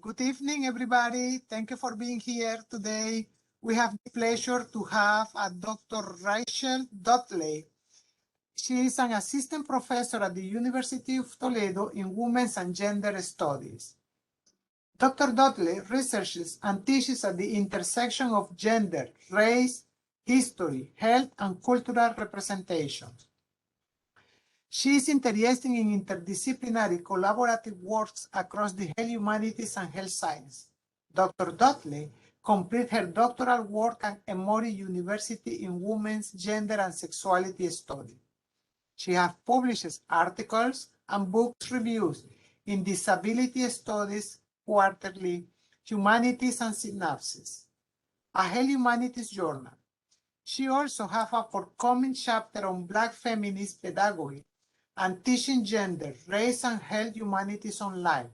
Good evening, everybody. Thank you for being here today. We have the pleasure to have Dr. Rachel Dudley. She is an assistant professor at the University of Toledo in Women's and Gender Studies. Dr. Dudley researches and teaches at the intersection of gender, race, history, health, and cultural representation. She is interested in interdisciplinary collaborative works across the health humanities and health science. Dr. Dudley completed her doctoral work at Emory University in Women's Gender and Sexuality Studies. She has published articles and books reviews in Disability Studies Quarterly, Humanities and Synapses, a health humanities journal. She also has a forthcoming chapter on Black feminist pedagogy and teaching gender, race, and health humanities online.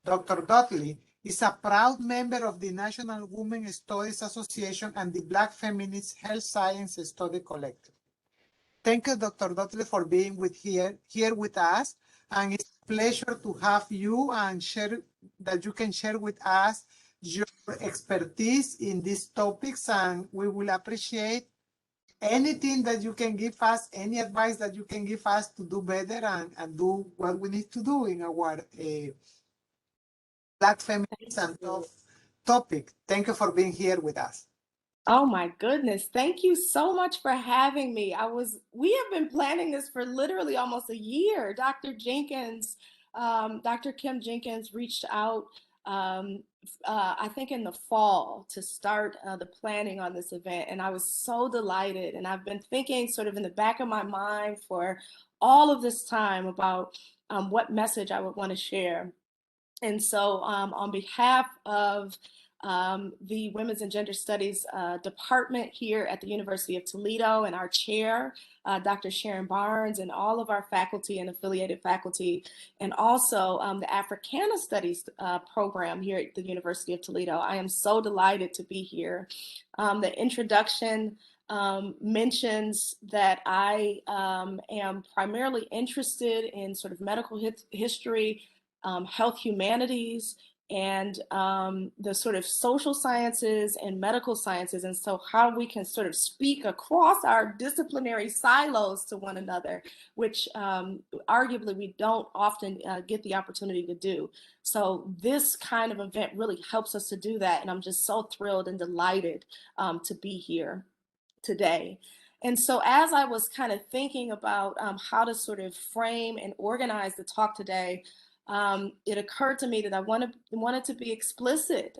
Dr. Dudley is a proud member of the National Women's Studies Association and the Black Feminist Health Science Study Collective. Thank you, Dr. Dudley, for being here with us. And it's a pleasure to have you and that you can share with us your expertise in these topics. And we will appreciate anything that you can give us, any advice that you can give us to do better and do what we need to do in our Black feminist and topic. Thank you for being here with us. Oh my goodness. Thank you so much for having me. We have been planning this for literally almost a year. Dr. Jenkins, Dr. Kim Jenkins reached out, I think in the fall to start the planning on this event. And I was so delighted. And I've been thinking sort of in the back of my mind for all of this time about what message I would want to share. And so on behalf of the Women's and Gender Studies department here at the University of Toledo and our chair, Dr. Sharon Barnes, and all of our faculty and affiliated faculty, and also the Africana Studies program here at the University of Toledo. I am so delighted to be here. The introduction mentions that I am primarily interested in sort of medical history, health humanities, and the sort of social sciences and medical sciences. And so how we can sort of speak across our disciplinary silos to one another, which arguably we don't often get the opportunity to do. So this kind of event really helps us to do that. And I'm just so thrilled and delighted to be here today. And so as I was kind of thinking about how to sort of frame and organize the talk today, it occurred to me that I wanted to be explicit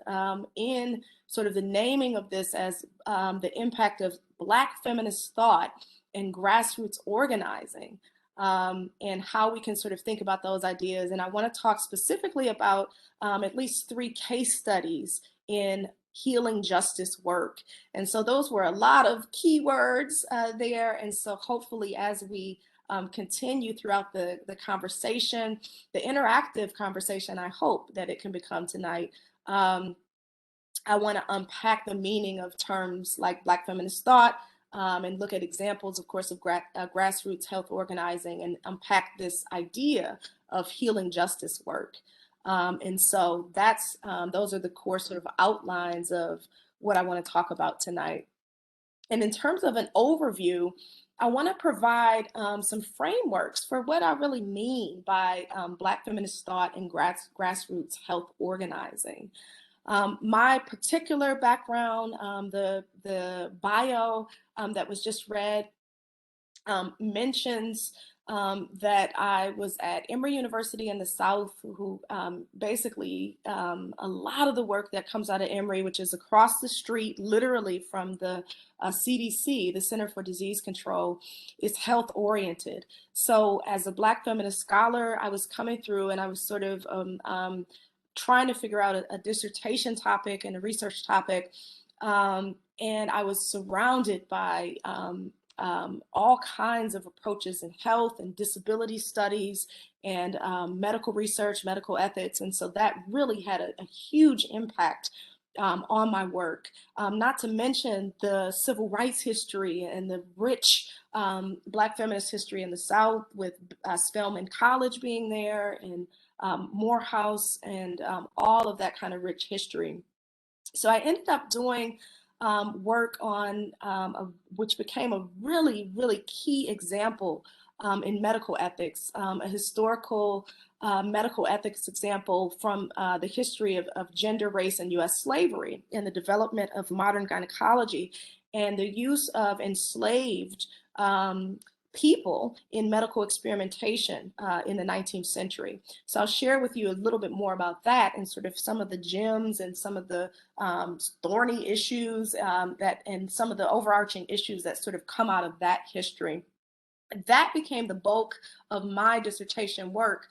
in sort of the naming of this as the impact of Black feminist thought and grassroots organizing, and how we can sort of think about those ideas. And I want to talk specifically about at least 3 case studies in healing justice work. And so those were a lot of keywords there. And so hopefully as we continue throughout the conversation, the interactive conversation, I hope that it can become tonight. I want to unpack the meaning of terms like Black feminist thought and look at examples, of course, of grassroots health organizing and unpack this idea of healing justice work. And so those are the core sort of outlines of what I want to talk about tonight. And in terms of an overview, I want to provide some frameworks for what I really mean by Black feminist thought and grassroots health organizing. My particular background, the bio that was just read, mentions that I was at Emory University in the South, who basically a lot of the work that comes out of Emory, which is across the street, literally from the CDC, the Center for Disease Control, is health oriented. So as a Black feminist scholar, I was coming through and I was sort of trying to figure out a dissertation topic and a research topic. And I was surrounded by all kinds of approaches in health and disability studies and medical research, medical ethics. And so that really had a huge impact on my work, not to mention the civil rights history and the rich Black feminist history in the South, with Spelman College being there and Morehouse, and all of that kind of rich history. So I ended up doing work on which became a really, really key example in medical ethics, a historical medical ethics example from the history of gender, race, and US slavery and the development of modern gynecology and the use of enslaved people in medical experimentation in the 19th century. So I'll share with you a little bit more about that and sort of some of the gems and some of the thorny issues and some of the overarching issues that sort of come out of that history. That became the bulk of my dissertation work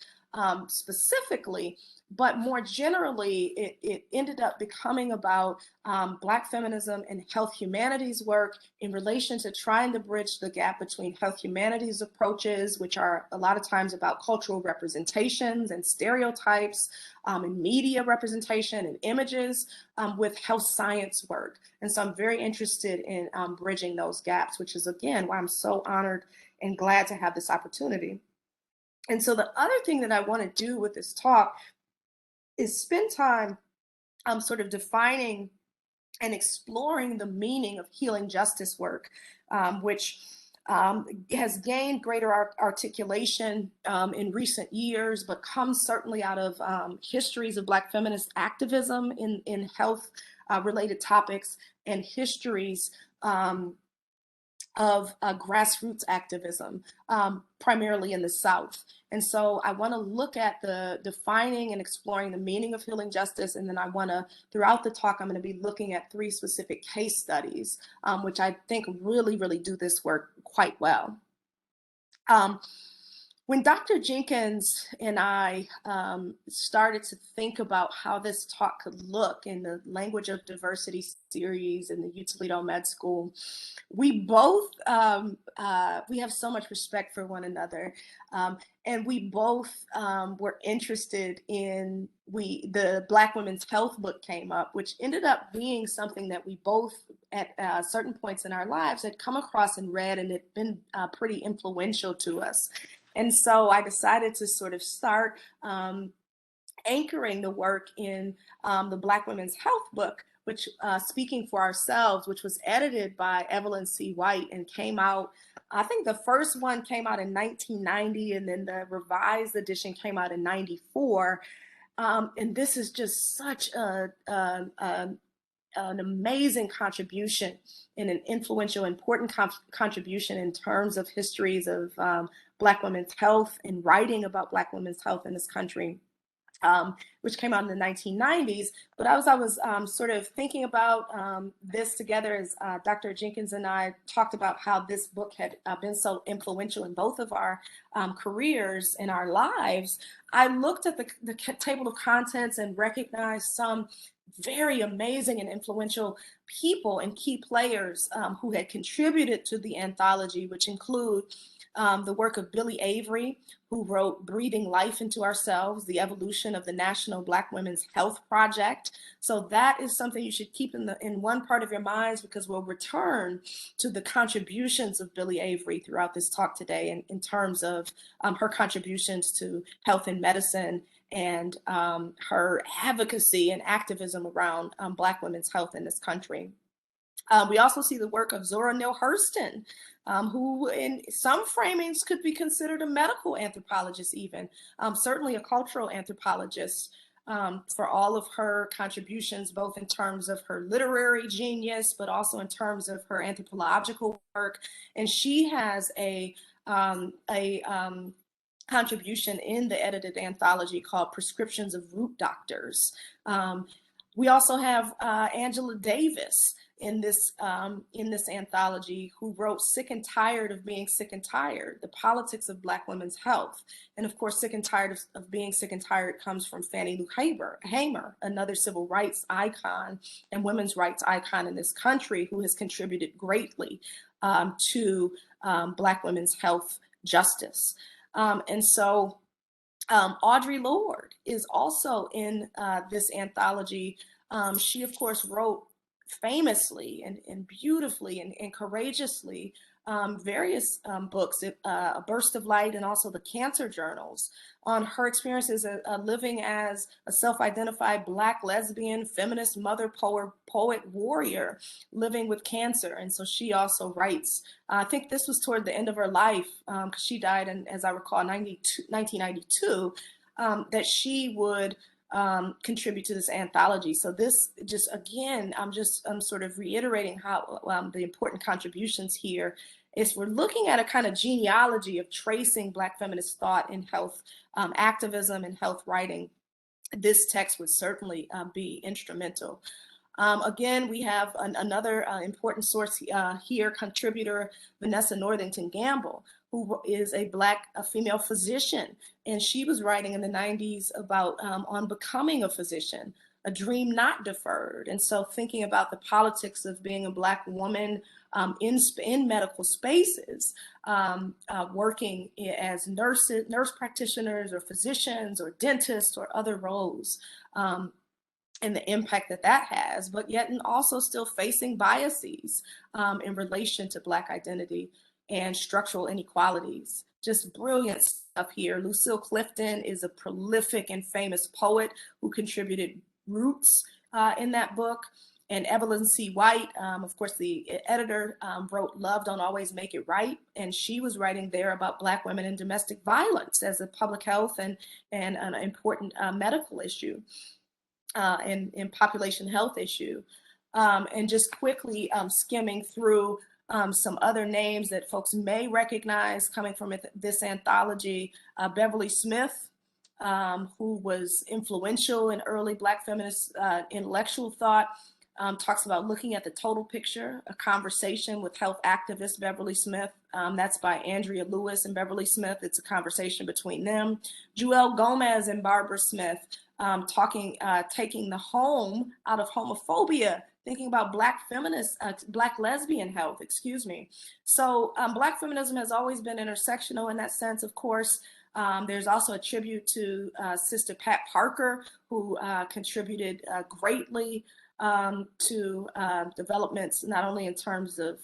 specifically, but more generally, it ended up becoming about Black feminism and health humanities work in relation to trying to bridge the gap between health humanities approaches, which are a lot of times about cultural representations and stereotypes and media representation and images with health science work. And so I'm very interested in bridging those gaps, which is, again, why I'm so honored and glad to have this opportunity. And so the other thing that I want to do with this talk is spend time sort of defining and exploring the meaning of healing justice work, which has gained greater articulation in recent years, but comes certainly out of histories of Black feminist activism in health related topics and histories of grassroots activism, primarily in the South. And so I want to look at the defining and exploring the meaning of healing justice. And then I want to, throughout the talk, I'm going to be looking at 3 specific case studies, which I think really, really do this work quite well. When Dr. Jenkins and I started to think about how this talk could look in the Language of Diversity series in the Toledo Med School, we both, we have so much respect for one another. And we both were interested in, the Black Women's Health book came up, which ended up being something that we both at certain points in our lives had come across and read, and it had been pretty influential to us. And so I decided to sort of start anchoring the work in the Black Women's Health book, which Speaking for Ourselves, which was edited by Evelyn C. White and came out, I think the first one came out in 1990, and then the revised edition came out in 94. And this is just such an amazing contribution and an influential, important contribution in terms of histories of Black women's health and writing about Black women's health in this country, which came out in the 1990s. But as I was sort of thinking about this together, as Dr. Jenkins and I talked about how this book had been so influential in both of our careers and our lives, I looked at the table of contents and recognized some very amazing and influential people and key players who had contributed to the anthology, which include the work of Billy Avery, who wrote Breathing Life into Ourselves, the evolution of the National Black Women's Health Project. So that is something you should keep in one part of your minds, because we'll return to the contributions of Billy Avery throughout this talk today in terms of her contributions to health and medicine and her advocacy and activism around Black women's health in this country. We also see the work of Zora Neale Hurston, who in some framings could be considered a medical anthropologist even, certainly a cultural anthropologist, for all of her contributions, both in terms of her literary genius, but also in terms of her anthropological work. And she has a contribution in the edited anthology called Prescriptions of Root Doctors. We also have Angela Davis in this anthology, who wrote Sick and Tired of Being Sick and Tired, The Politics of Black Women's Health. And of course, Sick and Tired of Being Sick and Tired comes from Fannie Lou Hamer, another civil rights icon and women's rights icon in this country, who has contributed greatly to Black women's health justice. And so Audre Lorde is also in this anthology. She, of course, wrote famously and beautifully and courageously various books, A Burst of Light and also the Cancer Journals, on her experiences living as a self-identified Black lesbian, feminist, mother, poet, warrior, living with cancer. And so she also writes, I think this was toward the end of her life, because she died in, as I recall, 1992, that she would contribute to this anthology. So this just, again, I'm sort of reiterating how the important contributions here is we're looking at a kind of genealogy of tracing Black feminist thought in health activism and health writing. This text would certainly be instrumental. Again, we have another important source here, contributor Vanessa Northington Gamble, who is a Black female physician. And she was writing in the 90s about on becoming a physician, a dream not deferred. And so thinking about the politics of being a Black woman in medical spaces, working as nurse practitioners or physicians or dentists or other roles. And the impact that that has, but yet and also still facing biases in relation to Black identity and structural inequalities. Just brilliant stuff here. Lucille Clifton is a prolific and famous poet who contributed Roots in that book. And Evelyn C. White, of course, the editor, wrote Love Don't Always Make It Right. And she was writing there about Black women and domestic violence as a public health and an important medical issue. And population health issue. And just quickly skimming through some other names that folks may recognize coming from this anthology. Beverly Smith, who was influential in early Black feminist intellectual thought, talks about looking at the total picture, a conversation with health activist Beverly Smith. That's by Andrea Lewis and Beverly Smith. It's a conversation between them. Joelle Gomez and Barbara Smith, taking the home out of homophobia, thinking about Black feminist, Black lesbian health, excuse me. So Black feminism has always been intersectional in that sense, of course. There's also a tribute to Sister Pat Parker, who contributed greatly to developments, not only in terms of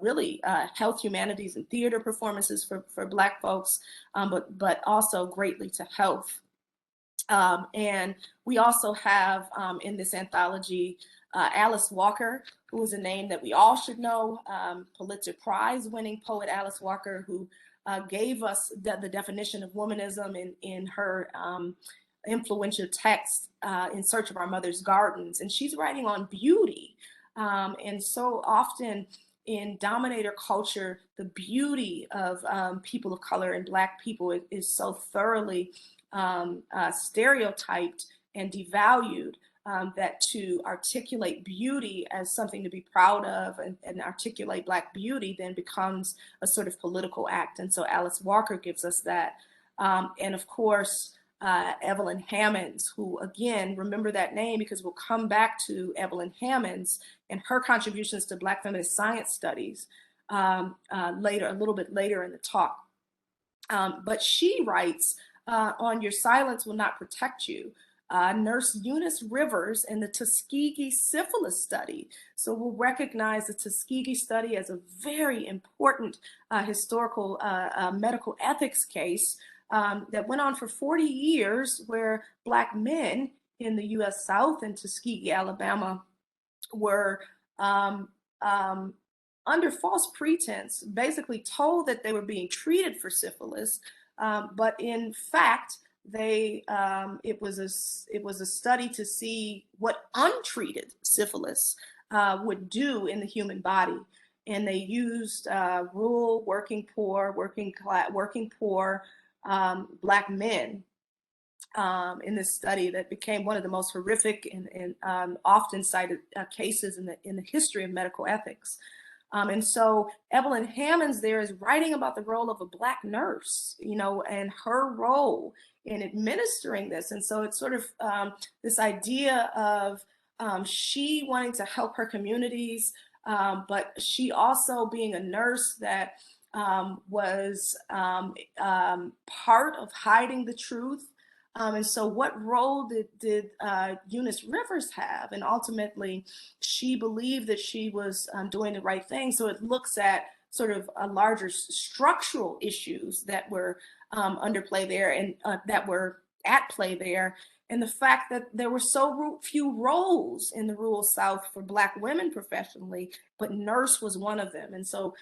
really health, humanities, and theater performances for Black folks, but also greatly to health. And we also have in this anthology Alice Walker, who is a name that we all should know, Pulitzer Prize winning poet Alice Walker, who gave us the definition of womanism in her influential text, In Search of Our Mother's Gardens. And she's writing on beauty. And so often in dominator culture, the beauty of people of color and Black people is so thoroughly stereotyped and devalued that to articulate beauty as something to be proud of and articulate Black beauty then becomes a sort of political act. And so Alice Walker gives us that. And of course, Evelyn Hammonds, who, again, remember that name because we'll come back to Evelyn Hammonds and her contributions to Black feminist science studies later, a little bit later in the talk. But she writes on Your Silence Will Not Protect You, Nurse Eunice Rivers and the Tuskegee syphilis study. So we'll recognize the Tuskegee study as a very important historical medical ethics case that went on for 40 years, where Black men in the U.S. South and Tuskegee, Alabama, were under false pretense, basically told that they were being treated for syphilis, but in fact, it was a study to see what untreated syphilis would do in the human body, and they used rural, working poor Black men in this study that became one of the most horrific and often cited cases in the history of medical ethics. And so Evelyn Hammonds there is writing about the role of a Black nurse, and her role in administering this. And so it's sort of this idea of she wanting to help her communities, but she also being a nurse that was part of hiding the truth And so what role did Eunice Rivers have? And ultimately, she believed that she was doing the right thing. So it looks at sort of a larger structural issues that were underplay there and that were at play there. And the fact that there were so few roles in the rural South for Black women professionally, but nurse was one of them. And so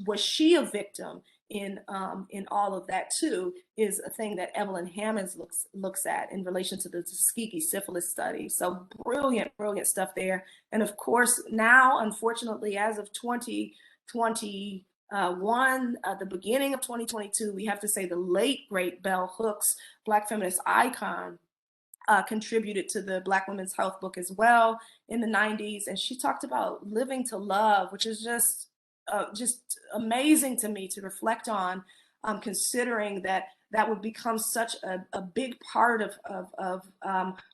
was she a victim in all of that too, is a thing that Evelyn Hammonds looks at in relation to the Tuskegee syphilis study. So brilliant stuff there. And of course, now, unfortunately, as of 2021, the beginning of 2022, we have to say the late, great Bell Hooks, Black feminist icon, contributed to the Black Women's Health book as well in the 90s. And she talked about living to love, which is just amazing to me to reflect on, considering that that would become such a big part of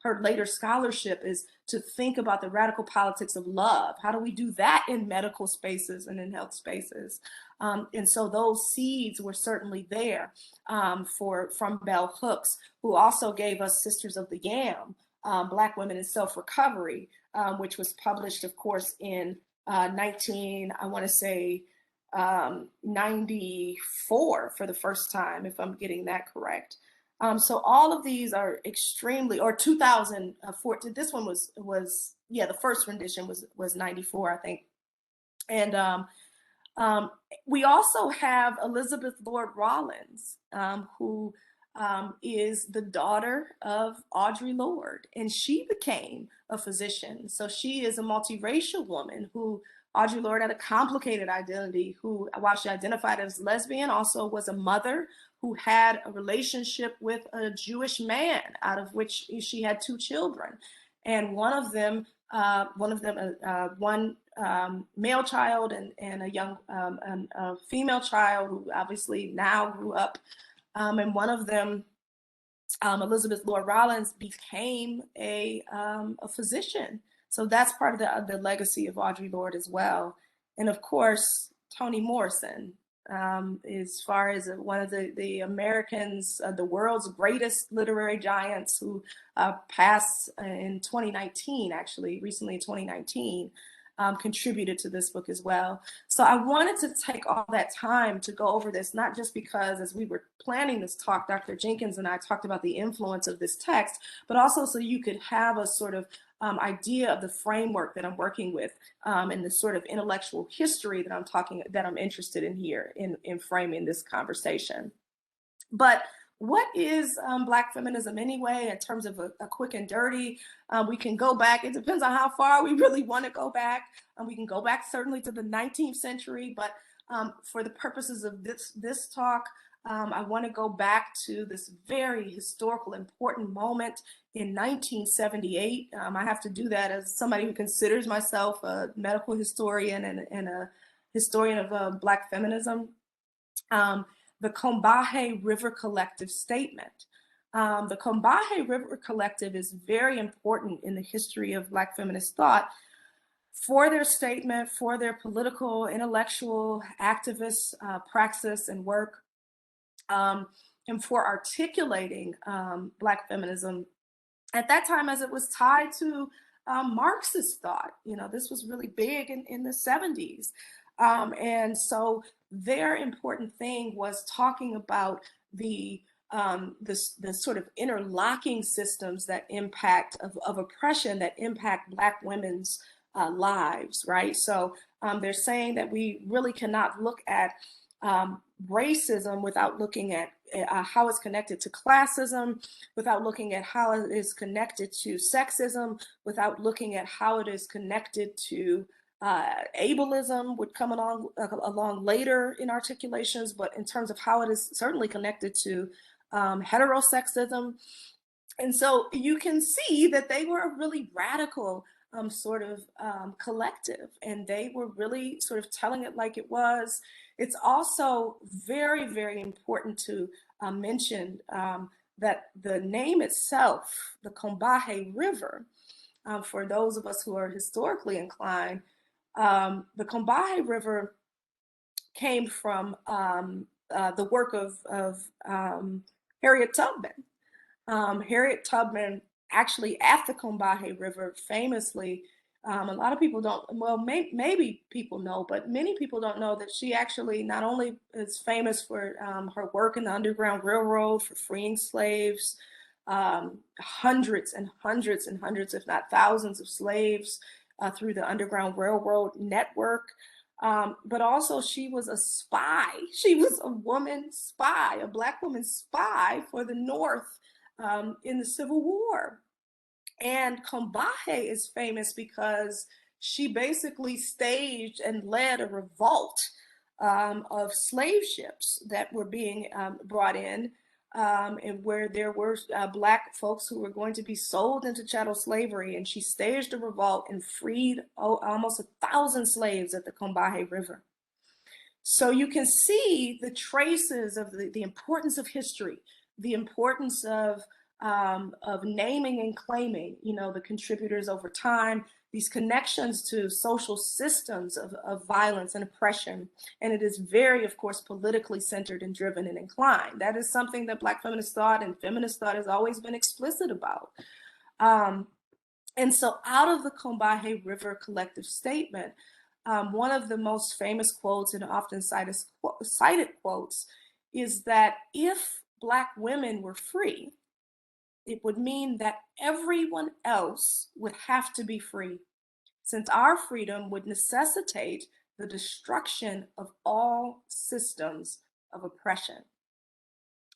her later scholarship, is to think about the radical politics of love. How do we do that in medical spaces and in health spaces? And so those seeds were certainly there from Bell Hooks, who also gave us Sisters of the Yam, Black Women in Self-Recovery, which was published, of course, in 94 for the first time, if I'm getting that correct. So all of these are extremely, or 2014, this one was the first rendition was 94, I think. And we also have Elizabeth Lord Rawlins, who is the daughter of Audre Lorde, and she became a physician. So she is a multiracial woman who, Audre Lorde had a complicated identity, who, while she identified as lesbian, also was a mother who had a relationship with a Jewish man, out of which she had 2 children. And one male child and a young a female child who obviously now grew up. And one of them, Elizabeth Lord Rawlins, became a physician. So that's part of the legacy of Audre Lorde as well. And of course, Toni Morrison, as far as one of the Americans, the world's greatest literary giants, who passed in 2019, actually, recently in 2019. Contributed to this book as well. So I wanted to take all that time to go over this, not just because as we were planning this talk, Dr. Jenkins and I talked about the influence of this text, but also so you could have a sort of idea of the framework that I'm working with, and the sort of intellectual history that I'm interested in here in framing this conversation. But what is Black feminism anyway, in terms of a quick and dirty? We can go back, it depends on how far we really want to go back. We can go back certainly to the 19th century, but for the purposes of this talk, I want to go back to this very historical, important moment in 1978. I have to do that as somebody who considers myself a medical historian and a historian of Black feminism. The Combahee River Collective statement. The Combahee River Collective is very important in the history of Black feminist thought for their statement, for their political, intellectual, activist praxis and work, and for articulating Black feminism at that time as it was tied to Marxist thought. You know, this was really big in the 70s. And so their important thing was talking about the sort of interlocking systems that impact of oppression that impact Black women's lives, right? So they're saying that we really cannot look at racism without looking at how it's connected to classism, without looking at how it is connected to sexism, without looking at how it is connected to ableism, would come along later in articulations, but in terms of how it is certainly connected to heterosexism. And so you can see that they were a really radical sort of collective, and they were really sort of telling it like it was. It's also very, very important to mention that the name itself, the Combahee River, for those of us who are historically inclined, the Combahee River came from the work of Harriet Tubman. Harriet Tubman, actually at the Combahee River, famously, a lot of people don't, well, maybe people know, but many people don't know that she actually not only is famous for her work in the Underground Railroad, for freeing slaves, hundreds and hundreds and hundreds, if not thousands of slaves through the Underground Railroad network. But also she was a spy. She was a woman spy, a Black woman spy for the North in the Civil War. And Combahee is famous because she basically staged and led a revolt of slave ships that were being brought in, and where there were Black folks who were going to be sold into chattel slavery. And she staged a revolt and freed almost 1,000 slaves at the Combahee River. So you can see the traces of the importance of history, the importance of naming and claiming, you know, the contributors over time, these connections to social systems of violence and oppression. And it is very, of course, politically centered and driven and inclined. That is something that Black feminist thought and feminist thought has always been explicit about. And so out of the Combahee River collective statement, one of the most famous quotes and often cited quotes is that if Black women were free, it would mean that everyone else would have to be free, since our freedom would necessitate the destruction of all systems of oppression.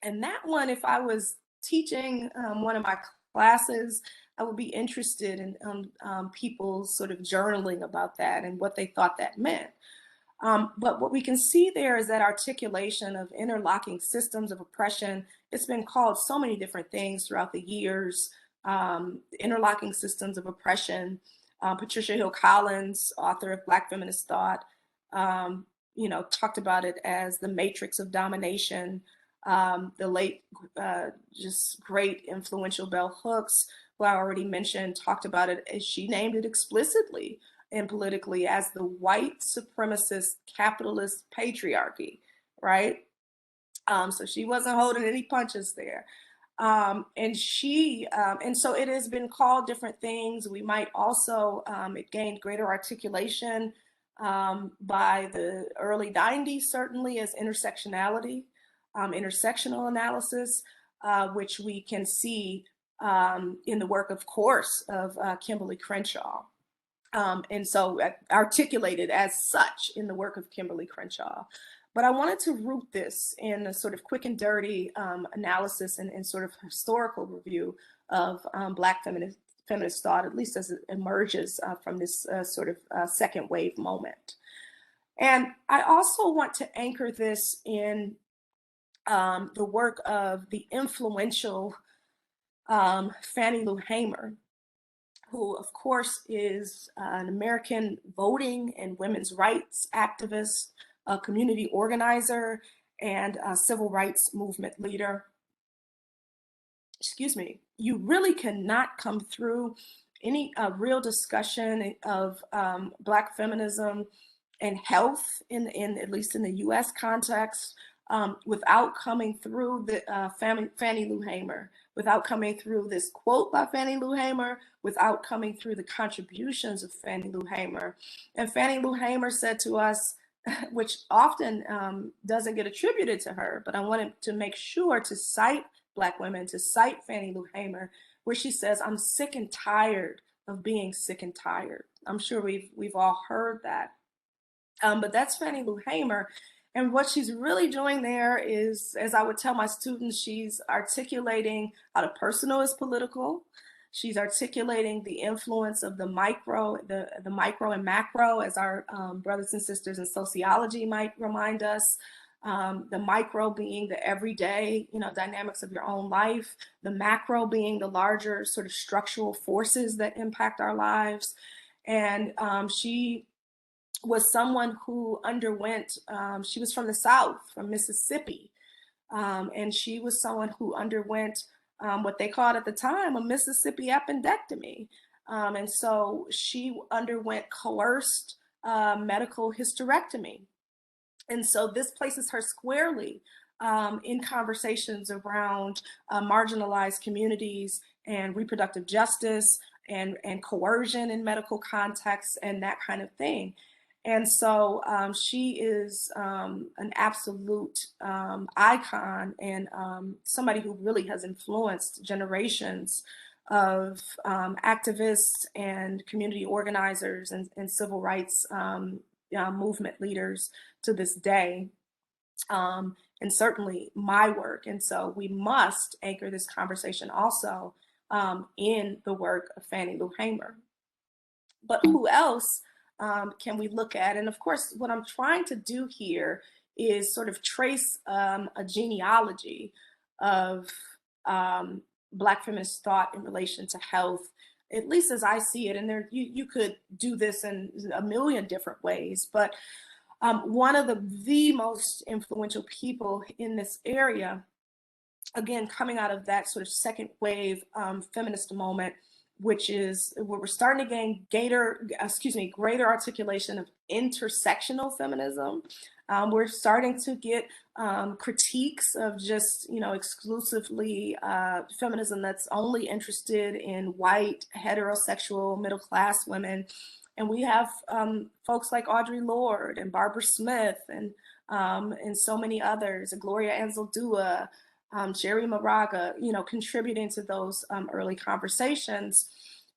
And that one, if I was teaching one of my classes, I would be interested in people sort of journaling about that and what they thought that meant. But what we can see there is that articulation of interlocking systems of oppression. It's been called so many different things throughout the years. Interlocking systems of oppression. Patricia Hill Collins, author of Black Feminist Thought, you know, talked about it as the matrix of domination. The late, just great influential Bell Hooks, who I already mentioned, talked about it, as she named it explicitly and politically, as the white supremacist capitalist patriarchy, right? So she wasn't holding any punches there. And so it has been called different things. We might also, it gained greater articulation by the early 90s, certainly, as intersectionality, intersectional analysis, which we can see in the work, of course, of Kimberly Crenshaw. And so articulated as such in the work of Kimberly Crenshaw. But I wanted to root this in a sort of quick and dirty analysis and sort of historical review of Black feminist thought, at least as it emerges from this sort of second wave moment. And I also want to anchor this in the work of the influential Fannie Lou Hamer, who, of course, is an American voting and women's rights activist, a community organizer, and a civil rights movement leader. Excuse me. You really cannot come through any real discussion of Black feminism and health, in at least in the U.S. context, without coming through the Fannie Lou Hamer, without coming through this quote by Fannie Lou Hamer, without coming through the contributions of Fannie Lou Hamer. And Fannie Lou Hamer said to us, which often doesn't get attributed to her, but I wanted to make sure to cite Black women, to cite Fannie Lou Hamer, where she says, "I'm sick and tired of being sick and tired." I'm sure we've all heard that. But that's Fannie Lou Hamer. And what she's really doing there is, as I would tell my students, she's articulating how the personal is political. She's articulating the influence of the micro and macro, as our brothers and sisters in sociology might remind us. The micro being the everyday, you know, dynamics of your own life. The macro being the larger sort of structural forces that impact our lives. And she was someone who underwent, she was from the South, from Mississippi. And she was someone who underwent what they called at the time a Mississippi appendectomy. And so she underwent coerced medical hysterectomy. And so this places her squarely in conversations around marginalized communities and reproductive justice and coercion in medical contexts and that kind of thing. And so she is an absolute icon and somebody who really has influenced generations of activists and community organizers and civil rights movement leaders to this day. And certainly my work. And so we must anchor this conversation also in the work of Fannie Lou Hamer. But who else can we look at? And of course, what I'm trying to do here is sort of trace a genealogy of Black feminist thought in relation to health, at least as I see it. And there, you could do this in a million different ways, but one of the most influential people in this area, again, coming out of that sort of second wave feminist moment, which is where we're starting to gain greater articulation of intersectional feminism. We're starting to get critiques of just, exclusively feminism that's only interested in white, heterosexual, middle-class women. And we have folks like Audre Lorde and Barbara Smith and so many others, Gloria Anzaldúa, Jerry Moraga, contributing to those early conversations.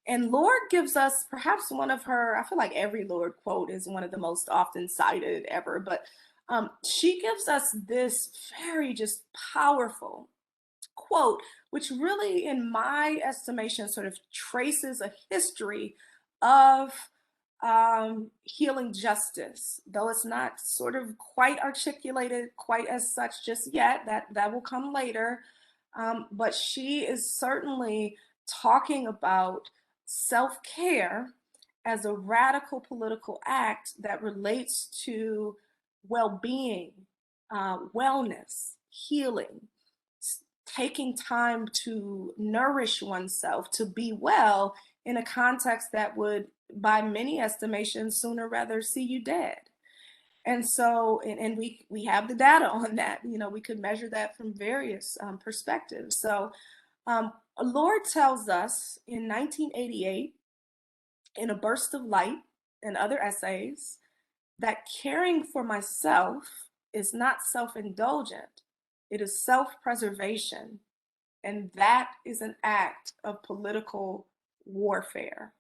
And Lorde gives us perhaps one of her, I feel like every Lorde quote is one of the most often cited ever, but she gives us this very just powerful quote, which really, in my estimation, sort of traces a history of healing justice, though it's not sort of quite articulated quite as such just yet. That will come later. But she is certainly talking about self-care as a radical political act that relates to well-being, wellness, healing, taking time to nourish oneself, to be well in a context that would, by many estimations, sooner rather see you dead. And so, and we have the data on that. We could measure that from various perspectives. So Lorde tells us in 1988, in A Burst of Light and other essays, that caring for myself is not self-indulgent, it is self-preservation. And that is an act of political warfare.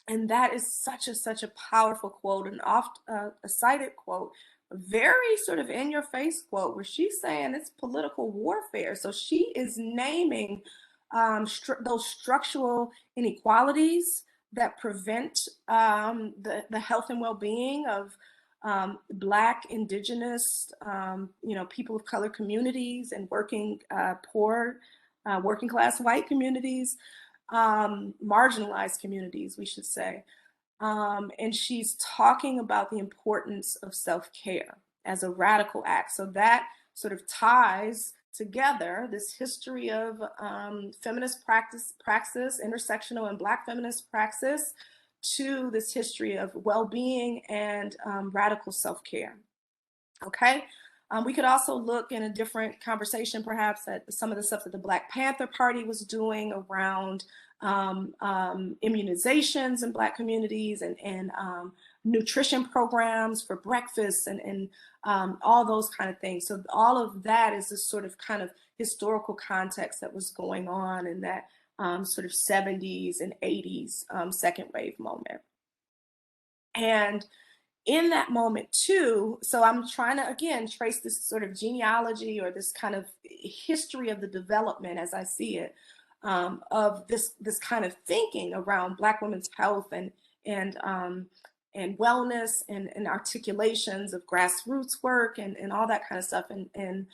And that is such a powerful quote, and oft a cited quote, a very sort of in your face quote, where she's saying it's political warfare. So she is naming those structural inequalities that prevent the health and well-being of Black, Indigenous, people of color communities and working poor, working class white communities, marginalized communities, we should say. And she's talking about the importance of self-care as a radical act. So that sort of ties together this history of feminist praxis, intersectional and Black feminist praxis, to this history of well-being and radical self-care. Okay. We could also look in a different conversation, perhaps, at some of the stuff that the Black Panther Party was doing around immunizations in Black communities and nutrition programs for breakfast and all those kind of things. So all of that is this sort of kind of historical context that was going on in that sort of 70s and 80s second wave moment. And in that moment too, so I'm trying to, again, trace this sort of genealogy or this kind of history of the development, as I see it, of this kind of thinking around Black women's health and wellness and articulations of grassroots work and all that kind of stuff in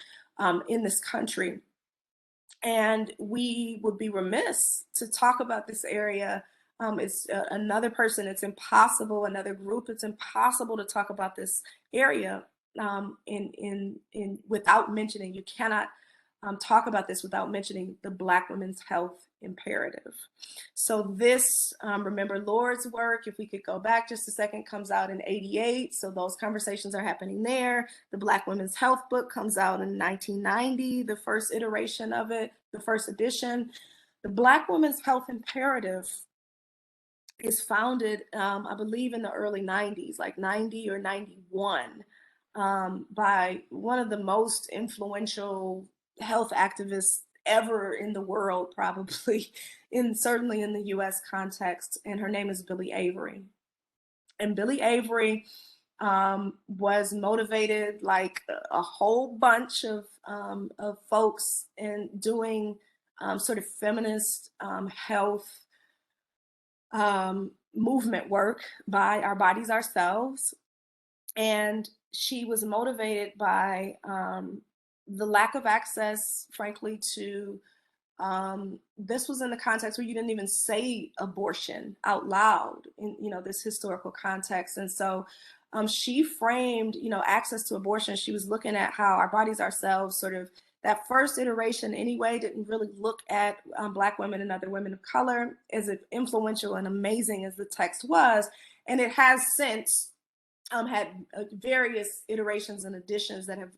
this country. And we would be remiss to talk about this area. It's another person, it's impossible, another group, it's impossible to talk about this area without mentioning, you cannot talk about this without mentioning the Black women's health imperative. So this, remember Lord's work, if we could go back just a second, comes out in '88. So those conversations are happening there. The Black Women's Health book comes out in 1990, the first iteration of it, the first edition. The Black Women's Health Imperative is founded, I believe, in the early 90s, like 90 or 91, by one of the most influential health activists ever in the world, probably, certainly in the US context, and her name is Billy Avery. And Billy Avery was motivated, like a whole bunch of folks, in doing sort of feminist health movement work by Our Bodies Ourselves. And she was motivated by the lack of access, frankly, to this was in the context where you didn't even say abortion out loud in, this historical context. And so she framed, access to abortion. She was looking at how Our Bodies Ourselves, sort of that first iteration anyway, didn't really look at Black women and other women of color as influential and amazing as the text was. And it has since had various iterations and additions that have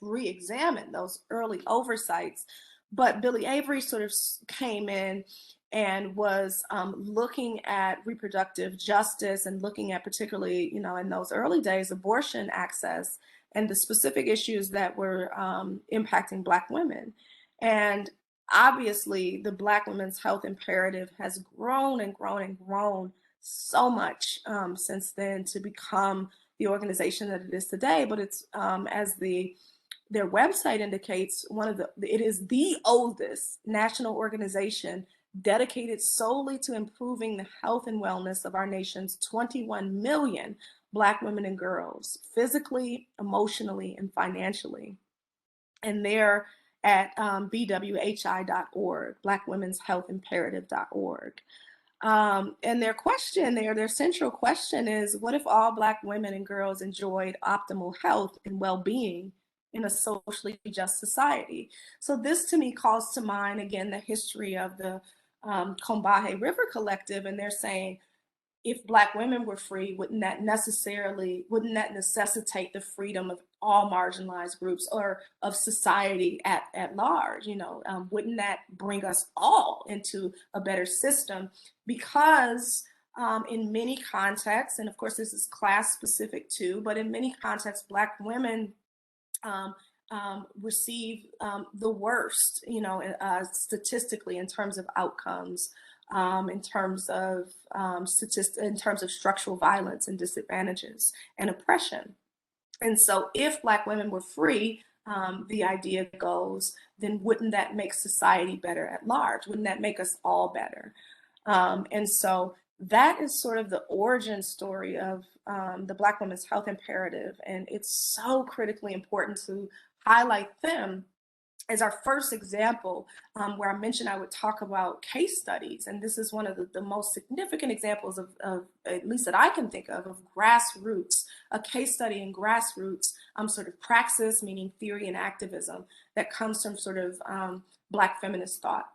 re-examined those early oversights. But Billy Avery sort of came in and was looking at reproductive justice and looking at, particularly, in those early days, abortion access and the specific issues that were impacting Black women. And obviously, the Black women's health imperative has grown and grown and grown so much since then to become the organization that it is today. But it's, as their website indicates, it is the oldest national organization dedicated solely to improving the health and wellness of our nation's 21 million Black women and girls, physically, emotionally, and financially. And they're at bwhi.org, blackwomenshealthimperative.org. And their central question is, what if all Black women and girls enjoyed optimal health and well-being in a socially just society? So this, to me, calls to mind, again, the history of the Combahee River Collective. And they're saying, if Black women were free, wouldn't that necessitate the freedom of all marginalized groups or of society at large? Wouldn't that bring us all into a better system? Because in many contexts, and of course this is class specific too, but in many contexts, Black women receive the worst, statistically, in terms of outcomes, in terms of structural violence and disadvantages and oppression. And so if Black women were free, the idea goes, then wouldn't that make society better at large? Wouldn't that make us all better? And so that is sort of the origin story of the Black Women's Health Imperative. And it's so critically important to highlight them as our first example, where I mentioned I would talk about case studies. And this is one of the most significant examples of, at least that I can think of Grassroots, a case study in Grassroots, sort of praxis, meaning theory and activism, that comes from sort of Black feminist thought,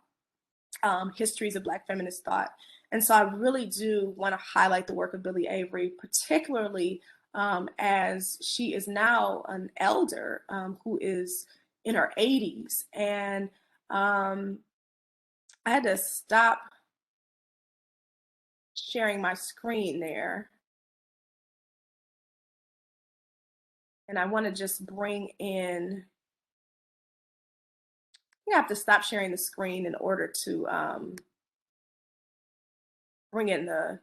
histories of Black feminist thought. And so I really do want to highlight the work of Billy Avery, particularly as she is now an elder who is in her 80s. And I had to stop sharing my screen there. And I want to just bring in, you have to stop sharing the screen in order to bring in the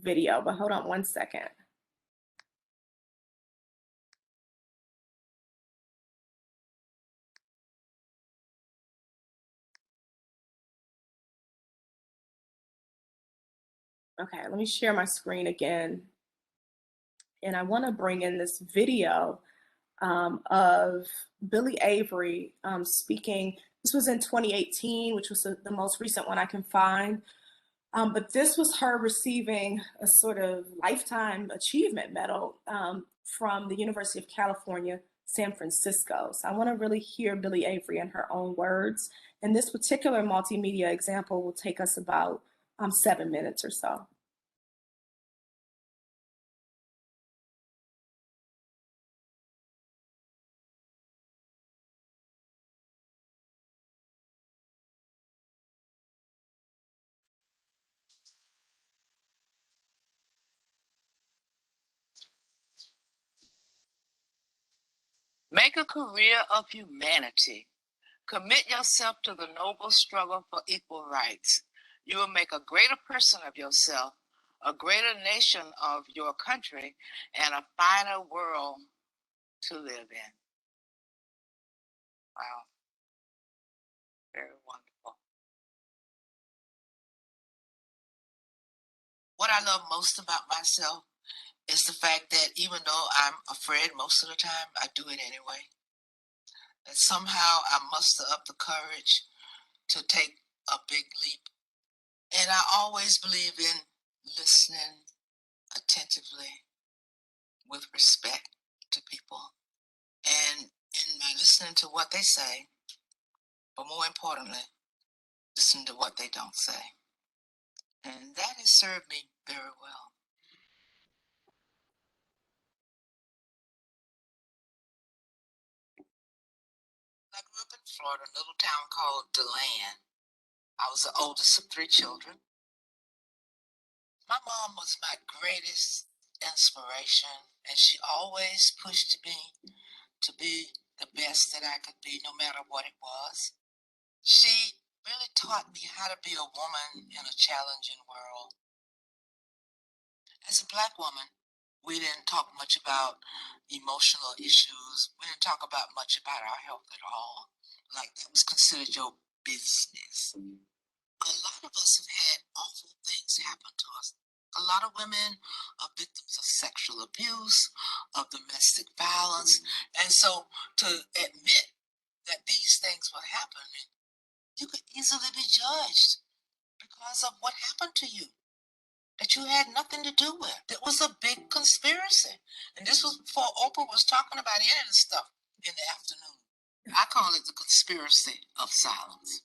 video, but hold on one second. Okay, let me share my screen again. And I want to bring in this video of Billy Avery speaking. This was in 2018, which was the most recent one I can find. But this was her receiving a sort of lifetime achievement medal from the University of California, San Francisco. So I want to really hear Billie Avery in her own words. And this particular multimedia example will take us about 7 minutes or so. Make a career of humanity. Commit yourself to the noble struggle for equal rights. You will make a greater person of yourself, a greater nation of your country, and a finer world to live in. Wow. Very wonderful. What I love most about myself is the fact that even though I'm afraid most of the time, I do it anyway. That somehow I muster up the courage to take a big leap. And I always believe in listening attentively with respect to people. And in my listening to what they say, but more importantly, listen to what they don't say. And that has served me very well. I grew up in Florida, a little town called DeLand. I was the oldest of 3 children. My mom was my greatest inspiration, and she always pushed me to be the best that I could be, no matter what it was. She really taught me how to be a woman in a challenging world. As a Black woman, we didn't talk much about emotional issues. We didn't talk about much about our health at all. Like that was considered your business. A lot of us have had awful things happen to us. A lot of women are victims of sexual abuse, of domestic violence. And so to admit that these things were happening, you could easily be judged because of what happened to you that you had nothing to do with. It was a big conspiracy. And this was before Oprah was talking about any of this stuff in the afternoon. I call it the conspiracy of silence.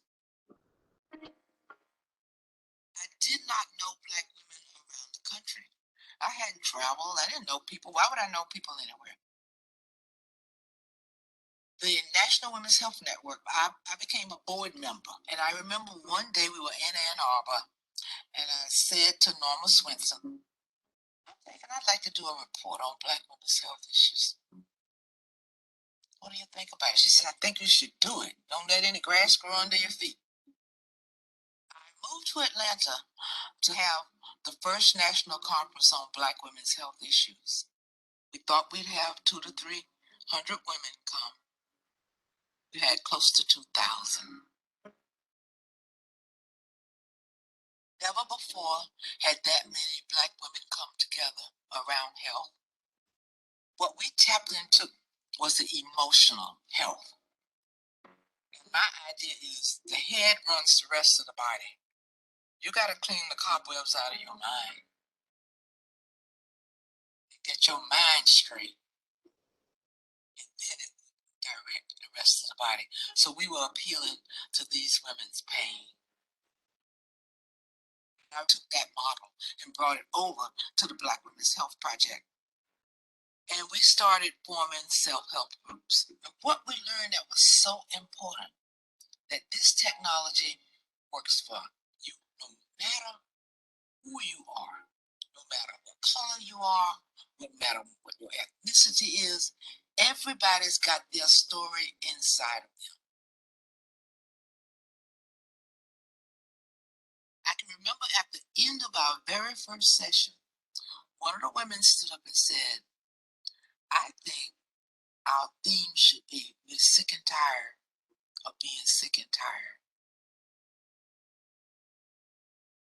I did not know Black women around the country. I hadn't traveled. I didn't know people. Why would I know people anywhere? The National Women's Health Network, I became a board member. And I remember one day we were in Ann Arbor, and I said to Norma Swinson, I'm thinking I'd like to do a report on Black women's health issues. What do you think about it? She said, I think you should do it. Don't let any grass grow under your feet. I moved to Atlanta to have the first national conference on Black women's health issues. We thought we'd have 200 to 300 women come. We had close to 2,000. Never before had that many Black women come together around health. What we tapped into was the emotional health. And my idea is the head runs the rest of the body. You got to clean the cobwebs out of your mind. Get your mind straight. And then it direct the rest of the body. So we were appealing to these women's pain. I took that model and brought it over to the Black Women's Health Project. And we started forming self-help groups. And what we learned that was so important, that this technology works for you no matter who you are, no matter what color you are, no matter what your ethnicity is, everybody's got their story inside of them. I can remember at the end of our very first session, one of the women stood up and said, I think our theme should be, we're sick and tired of being sick and tired.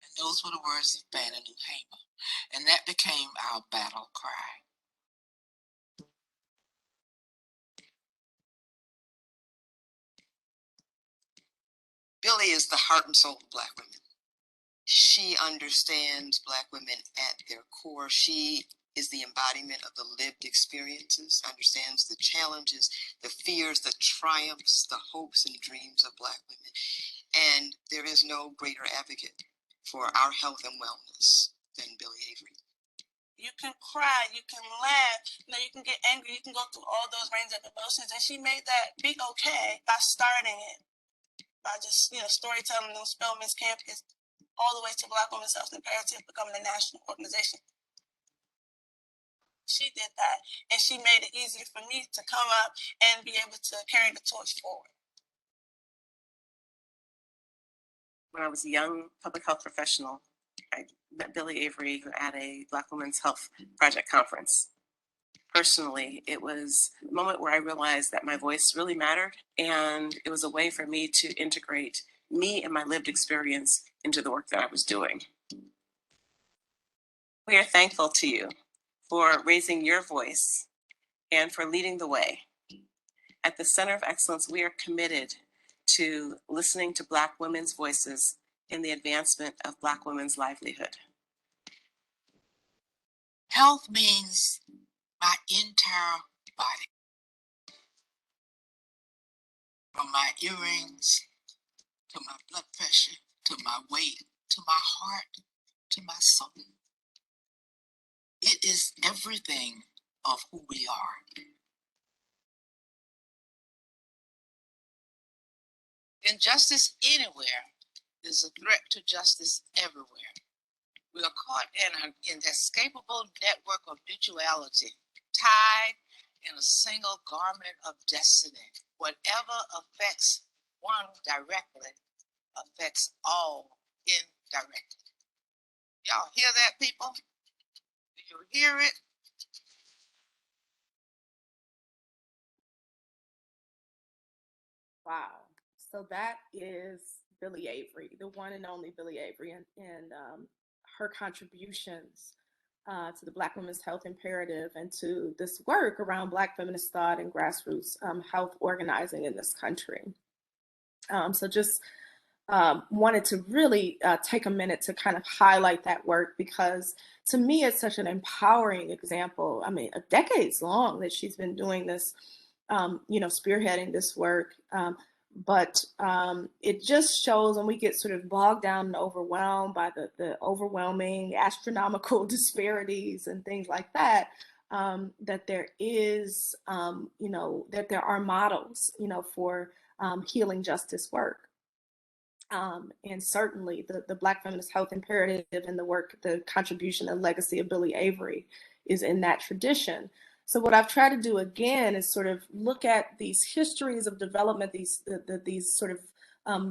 And those were the words of Fannie Lou Hamer. And that became our battle cry. Billie is the heart and soul of Black women. She understands Black women at their core. She is the embodiment of the lived experiences, understands the challenges, the fears, the triumphs, the hopes and dreams of Black women. And there is no greater advocate for our health and wellness than Billy Avery. You can cry, you can laugh, you can get angry, you can go through all those range of emotions. And she made that big okay by starting it, by just, storytelling on Spelman's campus, all the way to Black Women's Health Imperative becoming a national organization. She did that, and she made it easier for me to come up and be able to carry the torch forward. When I was a young public health professional, I met Billy Avery at a Black Women's Health Project conference. Personally, it was a moment where I realized that my voice really mattered, and it was a way for me to integrate me and my lived experience into the work that I was doing. We are thankful to you for raising your voice and for leading the way. At the Center of Excellence, we are committed to listening to Black women's voices in the advancement of Black women's livelihood. Health means my entire body, from my earrings, to my blood pressure, to my weight, to my heart, to my soul. It is everything of who we are. Injustice anywhere is a threat to justice everywhere. We are caught in an inescapable network of mutuality, tied in a single garment of destiny. Whatever affects one directly affects all indirectly. Y'all hear that, people? Do you hear it? Wow. So that is Billy Avery, the one and only Billy Avery, and her contributions to the Black Women's Health Imperative and to this work around Black feminist thought and grassroots health organizing in this country. So just wanted to really take a minute to kind of highlight that work, because to me it's such an empowering example. I mean, decades long that she's been doing this, spearheading this work. But it just shows when we get sort of bogged down and overwhelmed by the overwhelming astronomical disparities and things like that, that there is, that there are models, for healing justice work. And certainly the Black Feminist Health Imperative and the work, the contribution and legacy of Billy Avery is in that tradition. So what I've tried to do again is sort of look at these histories of development, these sort of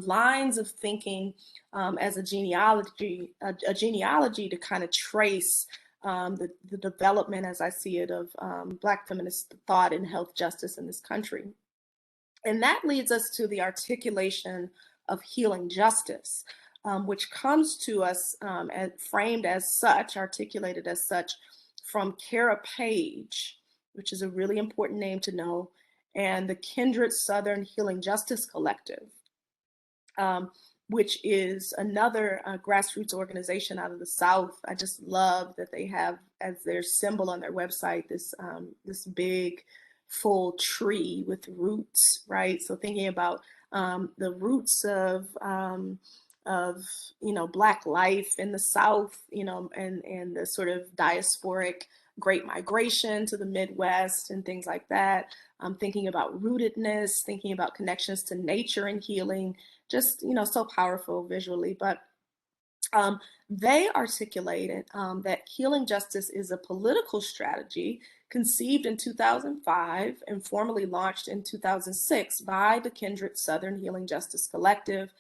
lines of thinking as a genealogy to kind of trace the development, as I see it, of Black feminist thought and health justice in this country. And that leads us to the articulation of healing justice, which comes to us framed as such, articulated as such, from Kara Page, which is a really important name to know, and the Kindred Southern Healing Justice Collective, which is another grassroots organization out of the South. I just love that they have as their symbol on their website this big full tree with roots, right? So thinking about the roots of Black life in the South, and the sort of diasporic Great Migration to the Midwest and things like that. Thinking about rootedness, thinking about connections to nature and healing, just, so powerful visually. But they articulated that healing justice is a political strategy conceived in 2005 and formally launched in 2006 by the Kindred Southern Healing Justice Collective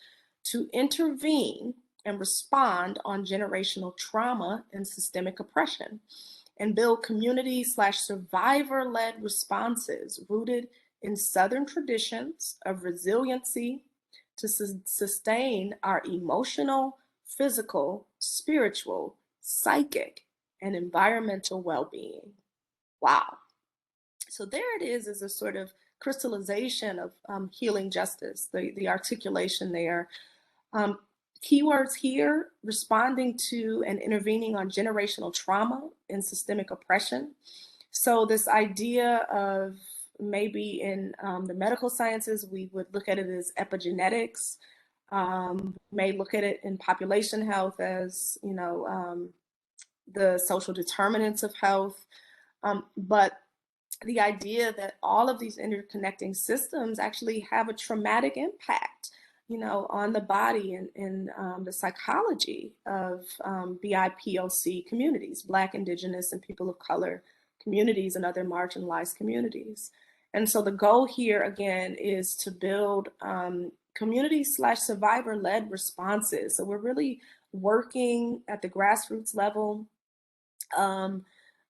to intervene and respond on generational trauma and systemic oppression, and build community/survivor-led responses rooted in Southern traditions of resiliency to sustain our emotional, physical, spiritual, psychic, and environmental well-being. Wow. So there it is as a sort of crystallization of healing justice, the articulation there. Keywords here: responding to and intervening on generational trauma and systemic oppression. So this idea of, maybe in the medical sciences, we would look at it as epigenetics. May look at it in population health as, the social determinants of health. But the idea that all of these interconnecting systems actually have a traumatic impact, on the body and the psychology of BIPOC communities, Black, Indigenous, and people of color communities, and other marginalized communities. And so the goal here, again, is to build community/survivor-led responses. So we're really working at the grassroots level on,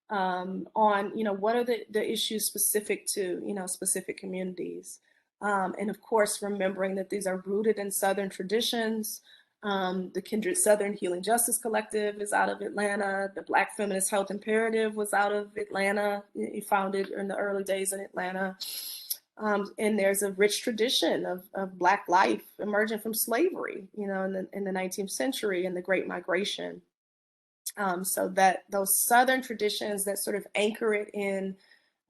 what are the issues specific to, specific communities. And of course, remembering that these are rooted in Southern traditions. The Kindred Southern Healing Justice Collective is out of Atlanta. The Black Feminist Health Imperative was out of Atlanta, founded in the early days in Atlanta. And there's a rich tradition of Black life emerging from slavery, in the 19th century and the Great Migration. So that those Southern traditions that sort of anchor it in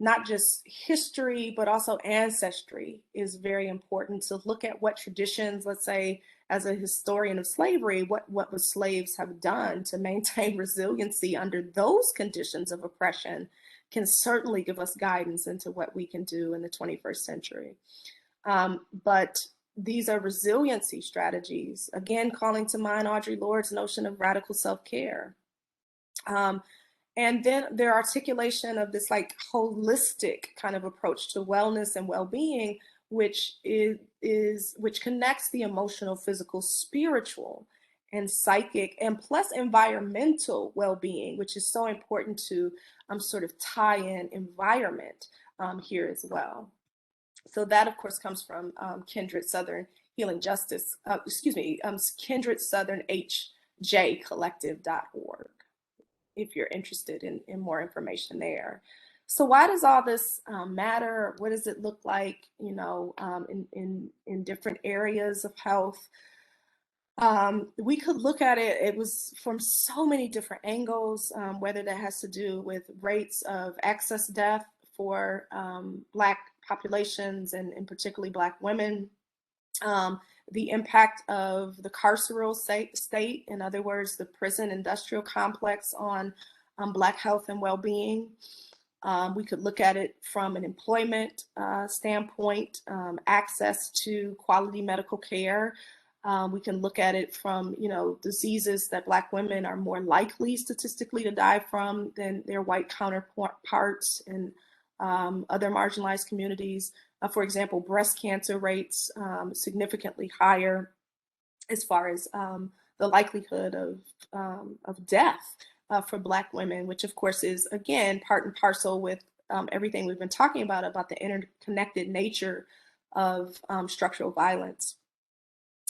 not just history, but also ancestry is very important. To look at what traditions, let's say, as a historian of slavery, what the slaves have done to maintain resiliency under those conditions of oppression can certainly give us guidance into what we can do in the 21st century. But these are resiliency strategies, again, calling to mind Audre Lorde's notion of radical self-care. And then their articulation of this like holistic kind of approach to wellness and well-being, which connects the emotional, physical, spiritual, and psychic, and plus environmental well-being, which is so important to sort of tie in environment here as well. So that, of course, comes from Kindred Southern Healing Justice, Kindred Southern HJcollective.org. if you're interested in more information there. So why does all this matter? What does it look like, in different areas of health? We could look at it, it was from so many different angles, whether that has to do with rates of excess death for Black populations and particularly Black women, the impact of the carceral state, in other words, the prison industrial complex on Black health and well-being. We could look at it from an employment standpoint, access to quality medical care. We can look at it from, diseases that Black women are more likely statistically to die from than their white counterparts in other marginalized communities. For example, breast cancer rates significantly higher as far as the likelihood of death for Black women, which of course is, again, part and parcel with everything we've been talking about the interconnected nature of structural violence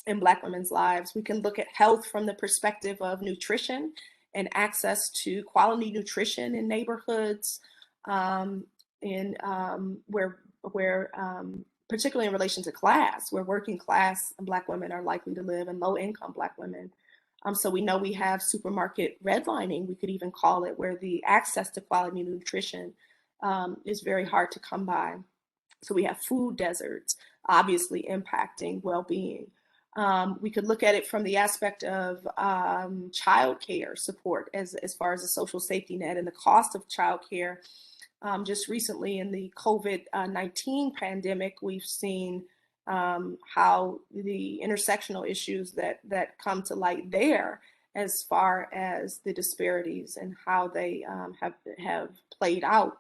in Black women's lives. We can look at health from the perspective of nutrition and access to quality nutrition in neighborhoods, where particularly in relation to class, where working class Black women are likely to live, and low income Black women. So we know we have supermarket redlining, we could even call it, where the access to quality nutrition is very hard to come by. So we have food deserts, obviously impacting well-being. We could look at it from the aspect of childcare support as far as a social safety net and the cost of childcare. Just recently in the COVID-19 pandemic, we've seen how the intersectional issues that come to light there, as far as the disparities and how they have played out,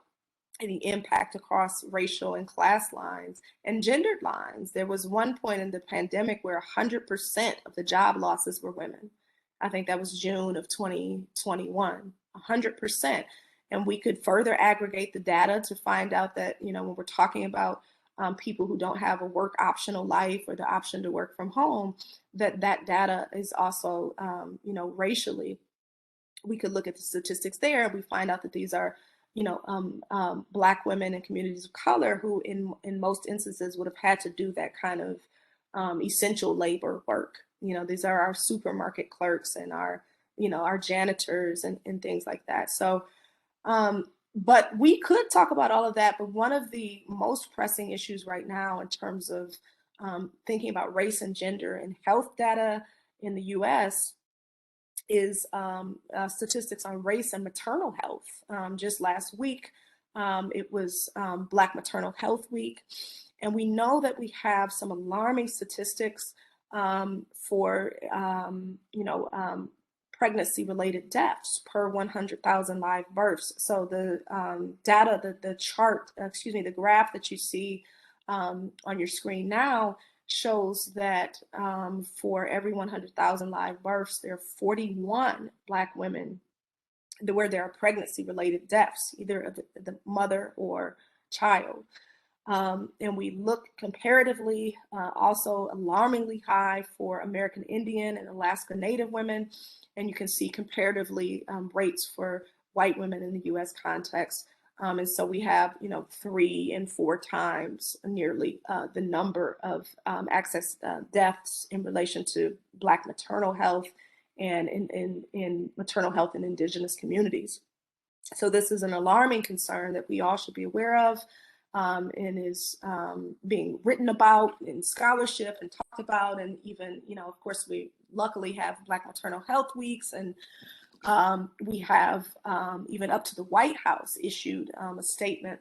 and the impact across racial and class lines and gendered lines. There was one point in the pandemic where 100% of the job losses were women. I think that was June of 2021, 100%. And we could further aggregate the data to find out that, when we're talking about people who don't have a work optional life or the option to work from home, that data is also, racially. We could look at the statistics there, and we find out that these are, Black women and communities of color who in most instances would have had to do that kind of essential labor work, These are our supermarket clerks and our janitors and things like that. So, but we could talk about all of that, but one of the most pressing issues right now in terms of thinking about race and gender and health data in the US is statistics on race and maternal health. Just last week, it was Black Maternal Health Week. And we know that we have some alarming statistics for, pregnancy-related deaths per 100,000 live births. So the data, the graph that you see on your screen now shows that for every 100,000 live births, there are 41 Black women where there are pregnancy-related deaths, either of the mother or child. And we look comparatively also alarmingly high for American Indian and Alaska Native women. And you can see comparatively rates for white women in the US context. And so we have, 3 and 4 times nearly the number of access deaths in relation to Black maternal health and in maternal health in Indigenous communities. So this is an alarming concern that we all should be aware of. And is being written about in scholarship and talked about. And even, of course, we luckily have Black Maternal Health Weeks. And we have even up to the White House issued a statement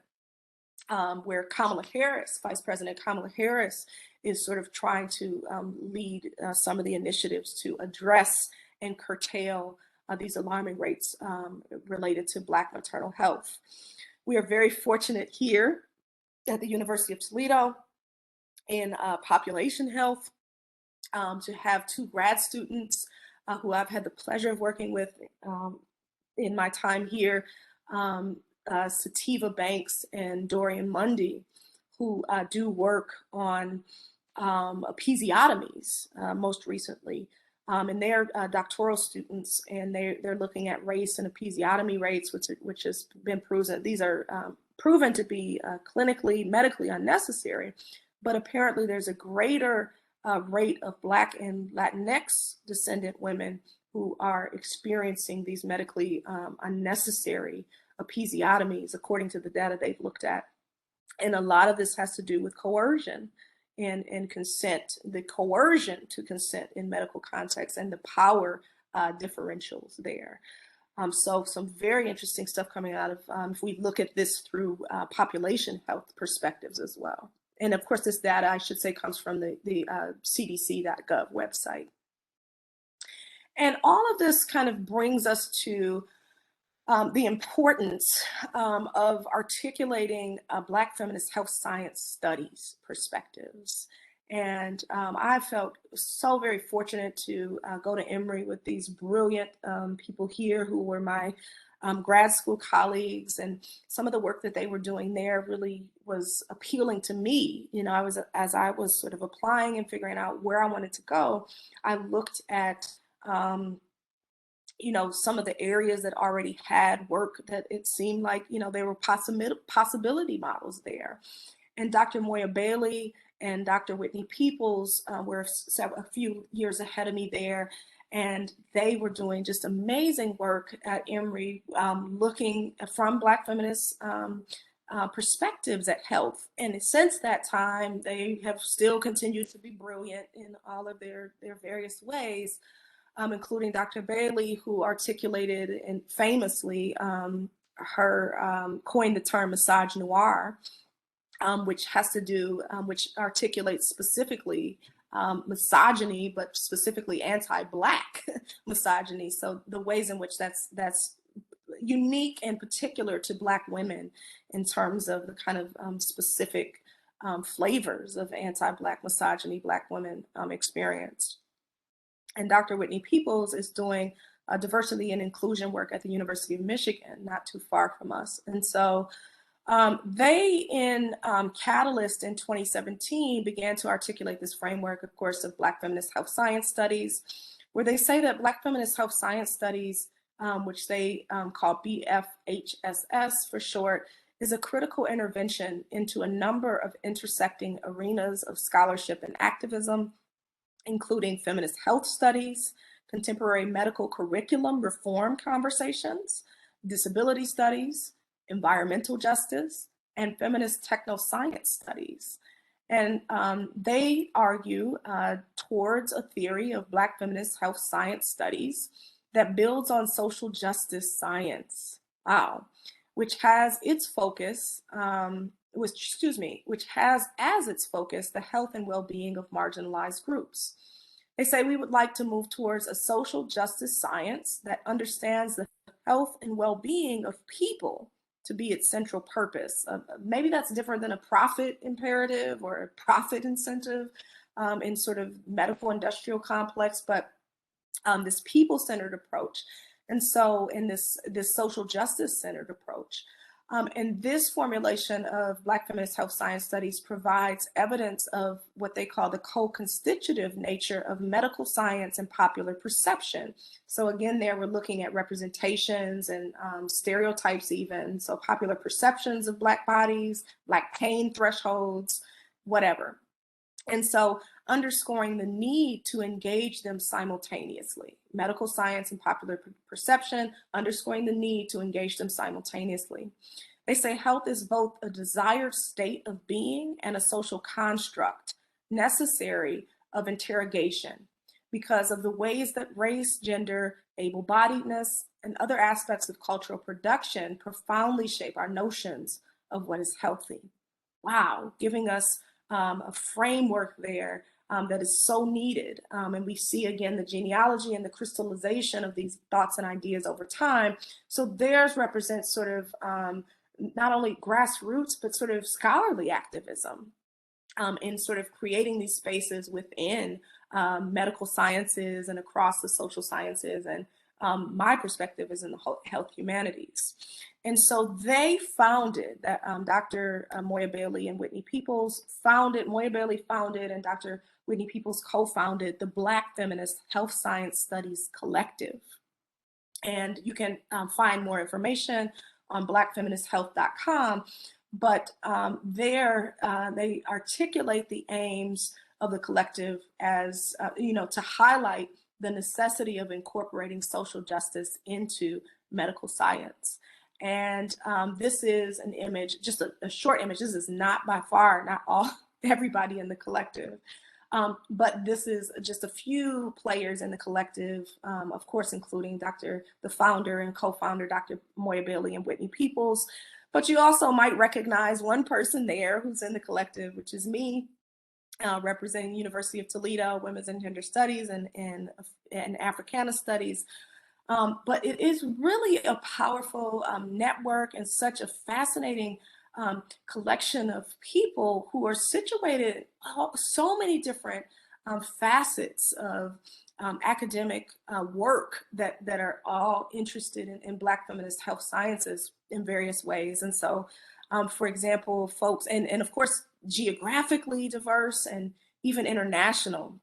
where Kamala Harris, Vice President Kamala Harris, is sort of trying to lead some of the initiatives to address and curtail these alarming rates related to Black maternal health. We are very fortunate here at the University of Toledo in population health to have 2 grad students who I've had the pleasure of working with in my time here, Sativa Banks and Dorian Mundy, who do work on episiotomies most recently. And they're doctoral students, and they're looking at race and episiotomy rates, which has been proven. These are proven to be clinically, medically unnecessary, but apparently there's a greater rate of Black and Latinx descendant women who are experiencing these medically unnecessary episiotomies, according to the data they've looked at. And a lot of this has to do with coercion and consent, the coercion to consent in medical context and the power differentials there. So some very interesting stuff coming out of, if we look at this through population health perspectives as well. And of course, this data, I should say, comes from the cdc.gov website. And all of this kind of brings us to the importance of articulating Black feminist health science studies perspectives. And I felt so very fortunate to go to Emory with these brilliant people here who were my grad school colleagues, and some of the work that they were doing there really was appealing to me. As I was sort of applying and figuring out where I wanted to go, I looked at some of the areas that already had work that it seemed like, there were possibility models there. And Dr. Moya Bailey and Dr. Whitney Peoples were a few years ahead of me there. And they were doing just amazing work at Emory, looking from Black feminist perspectives at health. And since that time, they have still continued to be brilliant in all of their various ways. Including Dr. Bailey, who articulated and famously her coined the term misogynoir, which has to do, which articulates specifically misogyny, but specifically anti-Black misogyny. So the ways in which that's unique and particular to Black women in terms of the kind of specific flavors of anti-Black misogyny Black women experienced. And Dr. Whitney Peoples is doing diversity and inclusion work at the University of Michigan, not too far from us. And so they, in Catalyst in 2017, began to articulate this framework, of course, of Black feminist health science studies, where they say that Black feminist health science studies, which they call BFHSS for short, is a critical intervention into a number of intersecting arenas of scholarship and activism, including feminist health studies, contemporary medical curriculum reform conversations, disability studies, environmental justice, and feminist technoscience studies. And they argue towards a theory of Black feminist health science studies that builds on social justice science. Wow. Which has its focus, which has as its focus the health and well-being of marginalized groups. They say we would like to move towards a social justice science that understands the health and well-being of people to be its central purpose. Maybe that's different than a profit imperative or a profit incentive in sort of medical industrial complex, but this people-centered approach. And so in this social justice-centered approach, and this formulation of Black feminist health science studies provides evidence of what they call the co-constitutive nature of medical science and popular perception. So again, there we're looking at representations and stereotypes even. So popular perceptions of Black bodies, Black pain thresholds, whatever. And so underscoring the need to engage them simultaneously. Medical science and popular perception, underscoring the need to engage them simultaneously. They say health is both a desired state of being and a social construct necessary of interrogation because of the ways that race, gender, able-bodiedness, and other aspects of cultural production profoundly shape our notions of what is healthy. Wow, giving us a framework there that is so needed. And we see again the genealogy and the crystallization of these thoughts and ideas over time. So theirs represents sort of not only grassroots, but sort of scholarly activism in sort of creating these spaces within medical sciences and across the social sciences. And my perspective is in the health humanities. And so they founded, that Dr. Moya Bailey and Whitney Peoples founded, Moya Bailey founded and Dr. Whitney Peoples co-founded the Black Feminist Health Science Studies Collective. And you can find more information on blackfeministhealth.com, but there they articulate the aims of the collective as, to highlight the necessity of incorporating social justice into medical science. And this is an image, just a short image. This is not by far, not everybody in the collective. But this is just a few players in the collective, of course, including the founder and co-founder, Dr. Moya Bailey and Whitney Peoples. But you also might recognize one person there who's in the collective, which is me, representing University of Toledo, Women's and Gender Studies and Africana Studies. But it is really a powerful network and such a fascinating collection of people who are situated so many different facets of academic work that are all interested in Black feminist health sciences in various ways. And so, for example, folks, and of course, geographically diverse and even international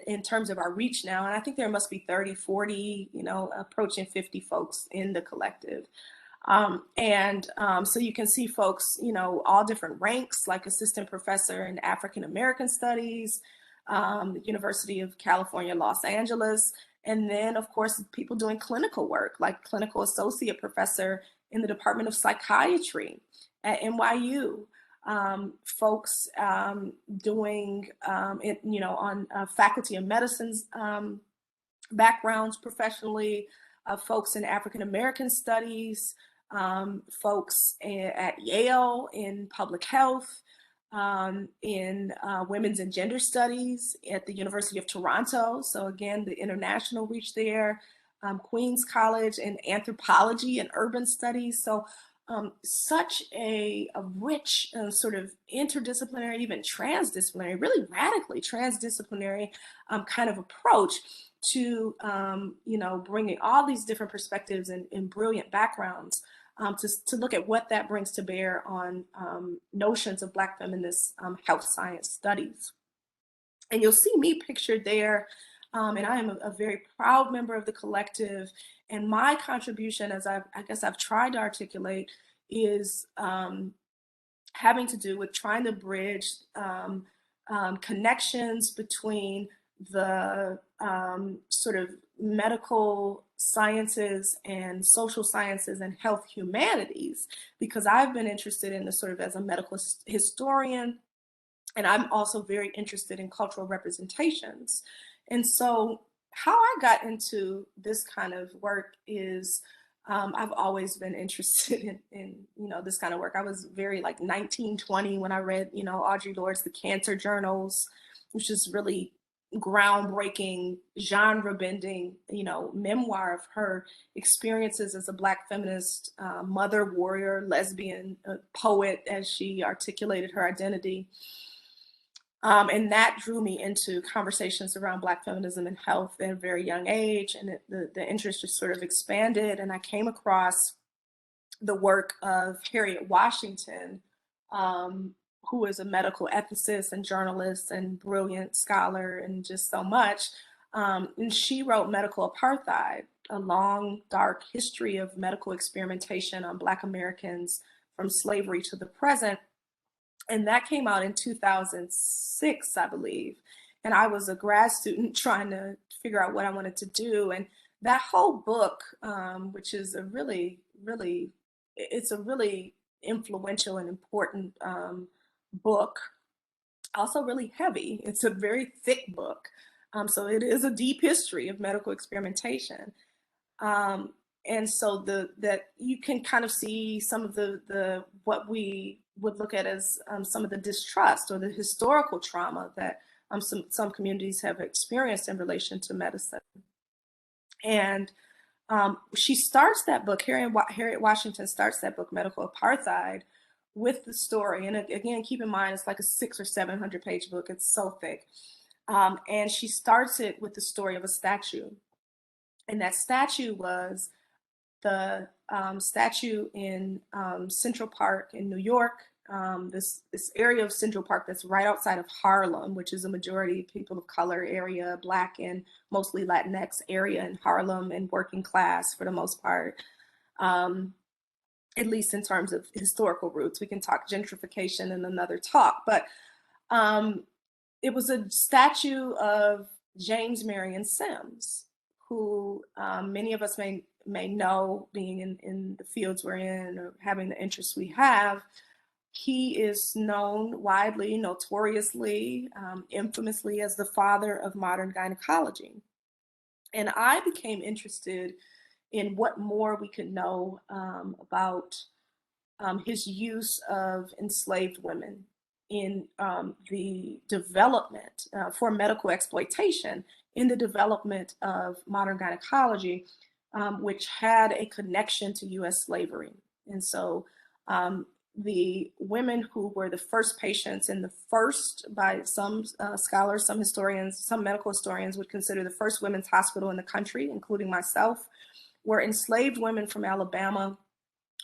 in terms of our reach now. And I think there must be 30, 40, approaching 50 folks in the collective. So you can see folks, all different ranks, like assistant professor in African American studies, the University of California, Los Angeles. And then, of course, people doing clinical work, like clinical associate professor in the Department of Psychiatry at NYU. Folks doing, on faculty of medicine's backgrounds professionally, folks in African American studies, folks at Yale in public health, in women's and gender studies at the University of Toronto. So again, the international reach there, Queens College in anthropology and urban studies. So such a rich sort of interdisciplinary, even transdisciplinary, really radically transdisciplinary kind of approach to, bringing all these different perspectives and brilliant backgrounds to look at what that brings to bear on notions of Black feminist health science studies. And you'll see me pictured there. And I am a very proud member of the collective. And my contribution, as I guess I've tried to articulate, is having to do with trying to bridge connections between the sort of medical sciences and social sciences and health humanities, because I've been interested in the sort of as a medical historian, and I'm also very interested in cultural representations. And so how I got into this kind of work is I've always been interested in this kind of work. I was very like 19, 20 when I read, Audre Lorde's The Cancer Journals, which is really groundbreaking, genre bending, memoir of her experiences as a Black feminist, mother, warrior, lesbian, poet, as she articulated her identity. And that drew me into conversations around Black feminism and health at a very young age. And the interest just sort of expanded. And I came across the work of Harriet Washington, who is a medical ethicist and journalist and brilliant scholar and just so much. And she wrote Medical Apartheid, a long, dark history of medical experimentation on Black Americans from slavery to the present. And that came out in 2006, I believe. And I was a grad student trying to figure out what I wanted to do. And that whole book, which is a really, really, it's a really influential and important book, also really heavy. It's a very thick book. So it is a deep history of medical experimentation. And so that you can kind of see some of the what we would look at as some of the distrust or the historical trauma that some communities have experienced in relation to medicine. And she starts that book, Harriet Washington starts that book, Medical Apartheid, with the story. And again, keep in mind, it's like a 600 or 700 page book. It's so thick. And she starts it with the story of a statue. And that statue was the statue in Central Park in New York, this area of Central Park that's right outside of Harlem, which is a majority people of color area, Black and mostly Latinx area in Harlem, and working class for the most part, at least in terms of historical roots. We can talk gentrification in another talk, but it was a statue of James Marion Sims, who many of us may know, being in the fields we're in or having the interests we have. He is known widely, notoriously, infamously as the father of modern gynecology. And I became interested in what more we could know about his use of enslaved women in the development for medical exploitation in the development of modern gynecology, which had a connection to US slavery. And so the women who were the first patients and the first, by some scholars, some historians, some medical historians would consider the first women's hospital in the country, including myself, were enslaved women from Alabama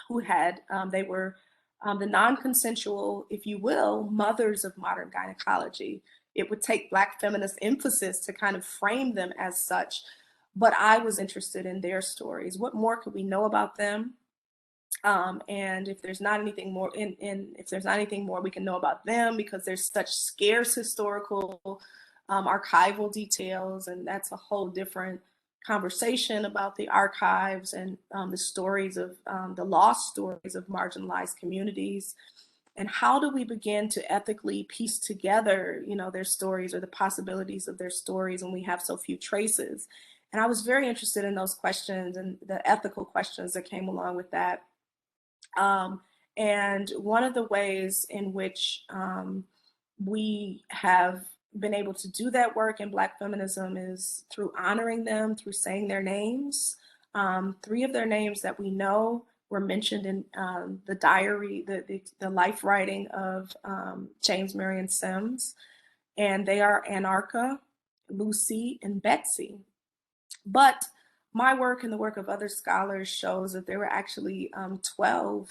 who had, they were the non-consensual, if you will, mothers of modern gynecology. It would take Black feminist emphasis to kind of frame them as such, but I was interested in their stories. What more could we know about them? And if there's not anything more, if there's not anything more we can know about them, because there's such scarce historical archival details, and that's a whole different conversation about the archives and the stories of the lost stories of marginalized communities. And how do we begin to ethically piece together, their stories or the possibilities of their stories when we have so few traces? And I was very interested in those questions and the ethical questions that came along with that. And one of the ways in which we have been able to do that work in Black feminism is through honoring them, through saying their names. 3 of their names that we know were mentioned in the diary, the life writing of James Marion Sims, and they are Anarcha, Lucy, and Betsy. But my work and the work of other scholars shows that there were actually 12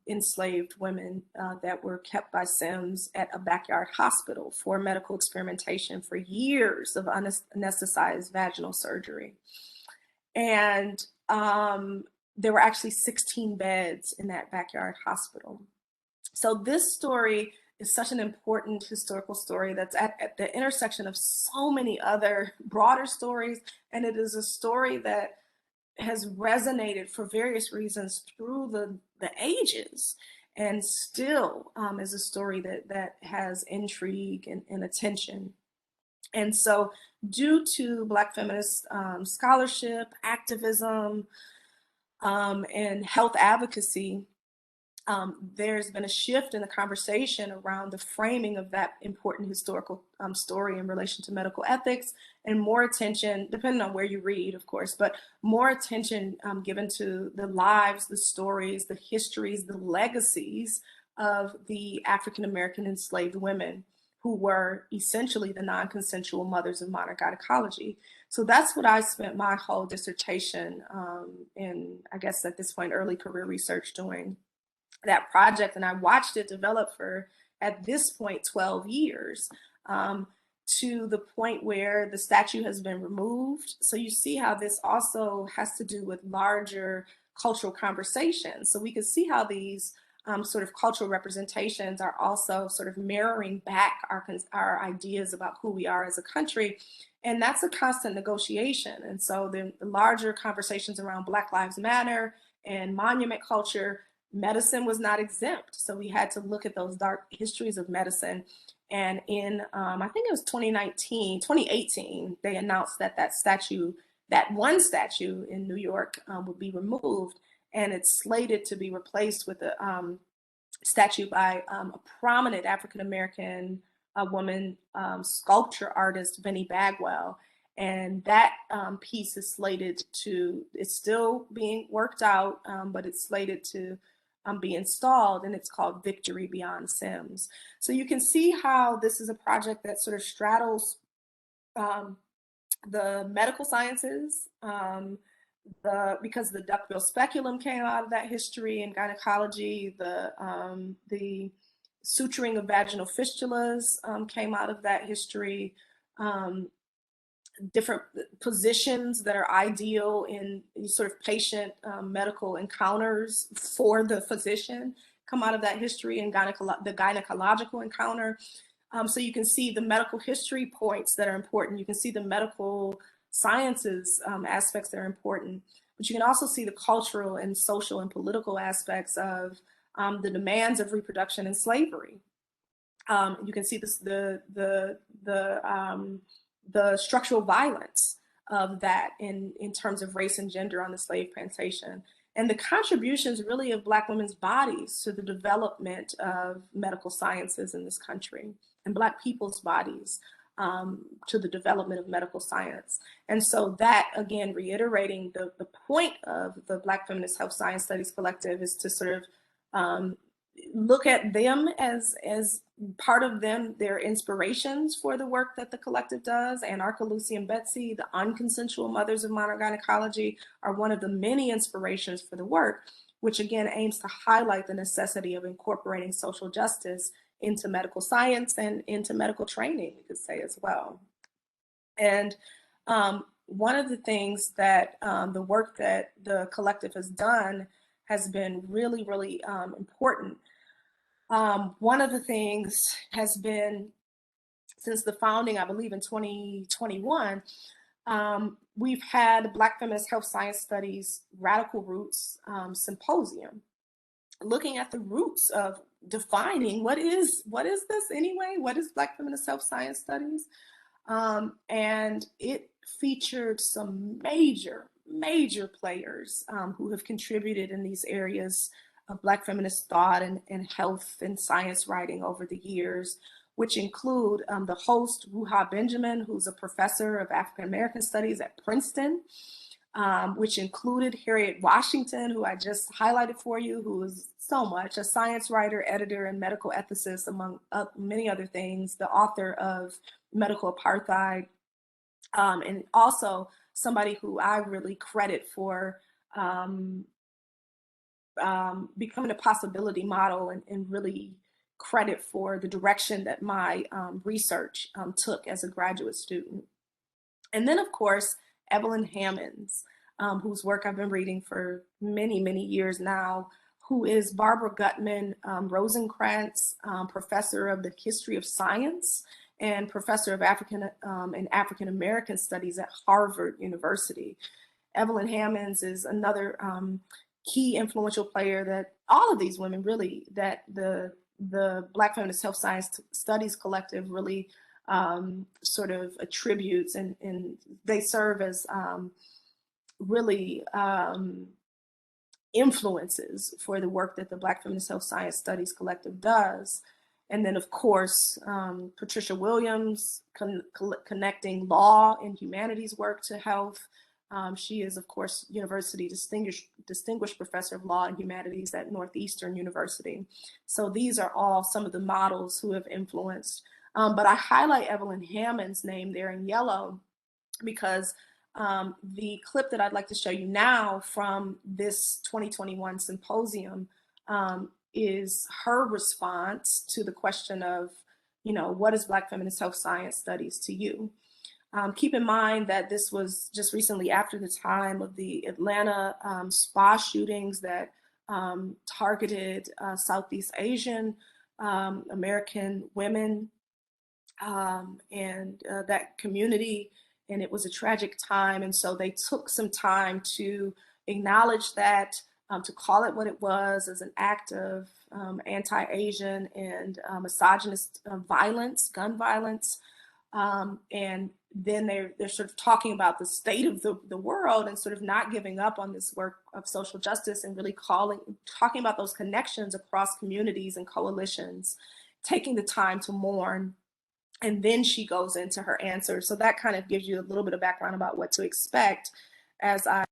enslaved women that were kept by Sims at a backyard hospital for medical experimentation for years of anesthetized vaginal surgery. And there were actually 16 beds in that backyard hospital. So this story is such an important historical story that's at the intersection of so many other broader stories. And it is a story that has resonated for various reasons through the ages, and still is a story that has intrigue and attention. And so due to Black feminist scholarship, activism, and health advocacy, there's been a shift in the conversation around the framing of that important historical story in relation to medical ethics, and more attention, depending on where you read, of course, but more attention given to the lives, the stories, the histories, the legacies of the African-American enslaved women who were essentially the non-consensual mothers of modern gynecology. So that's what I spent my whole dissertation in, I guess at this point, early career research doing that project. And I watched it develop for, at this point, 12 years, to the point where the statue has been removed. So you see how this also has to do with larger cultural conversations. So we can see how these sort of cultural representations are also sort of mirroring back our ideas about who we are as a country. And that's a constant negotiation. And so the larger conversations around Black Lives Matter and monument culture, medicine was not exempt. So we had to look at those dark histories of medicine. And in, I think it was 2018, they announced that that one statue in New York would be removed. And it's slated to be replaced with a statue by a prominent African-American woman sculpture artist, Benny Bagwell. And that piece is slated to, it's still being worked out, but it's slated to be installed, and it's called Victory Beyond Sims. So you can see how this is a project that sort of straddles the medical sciences, because the duckbill speculum came out of that history in gynecology, the suturing of vaginal fistulas came out of that history. Different positions that are ideal in sort of patient medical encounters for the physician come out of that history, and the gynecological encounter. So you can see the medical history points that are important. You can see the medical sciences aspects that are important, but you can also see the cultural and social and political aspects of the demands of reproduction and slavery. You can see this, the structural violence of that in terms of race and gender on the slave plantation, and the contributions really of Black women's bodies to the development of medical sciences in this country, and Black people's bodies to the development of medical science. And so that, again, reiterating the point of the Black Feminist Health Science Studies Collective is to sort of look at them as part of their inspirations for the work that the collective does. And Anarcha, Lucy, and Betsy, the unconsensual mothers of modern gynecology, are one of the many inspirations for the work, which again aims to highlight the necessity of incorporating social justice into medical science and into medical training, we could say as well. And one of the things that the work that the collective has done has been really, really important. One of the things has been, since the founding, I believe in 2021, we've had Black Feminist Health Science Studies Radical Roots Symposium, looking at the roots of defining what is this anyway? What is Black Feminist Health Science Studies? And it featured some major players who have contributed in these areas of Black feminist thought and health and science writing over the years, which include the host, Ruha Benjamin, who's a professor of African American Studies at Princeton, which included Harriet Washington, who I just highlighted for you, who is so much, a science writer, editor, and medical ethicist, among many other things, the author of Medical Apartheid, and also somebody who I really credit for becoming a possibility model, and really credit for the direction that my research took as a graduate student. And then, of course, Evelyn Hammonds, whose work I've been reading for many years now, who is Barbara Gutman Rosenkrantz, professor of the history of science and professor of African and African American studies at Harvard University. Evelyn Hammonds is another key influential player that all of these women really, that the Black Feminist Health Science Studies Collective really sort of attributes, and they serve as really influences for the work that the Black Feminist Health Science Studies Collective does. And then, of course, Patricia Williams connecting law and humanities work to health. She is, of course, University Distinguished Professor of Law and Humanities at Northeastern University. So these are all some of the models who have influenced. But I highlight Evelyn Hammond's name there in yellow because the clip that I'd like to show you now from this 2021 symposium is her response to the question of, you know, what is Black Feminist Health Science Studies to you? Keep in mind that this was just recently after the time of the Atlanta spa shootings that targeted Southeast Asian American women and that community, and it was a tragic time. And so they took some time to acknowledge that, to call it what it was, as an act of anti-Asian and misogynist violence, gun violence. And then they're sort of talking about the state of the world and sort of not giving up on this work of social justice and really talking about those connections across communities and coalitions, taking the time to mourn. And then she goes into her answer. So that kind of gives you a little bit of background about what to expect as I'm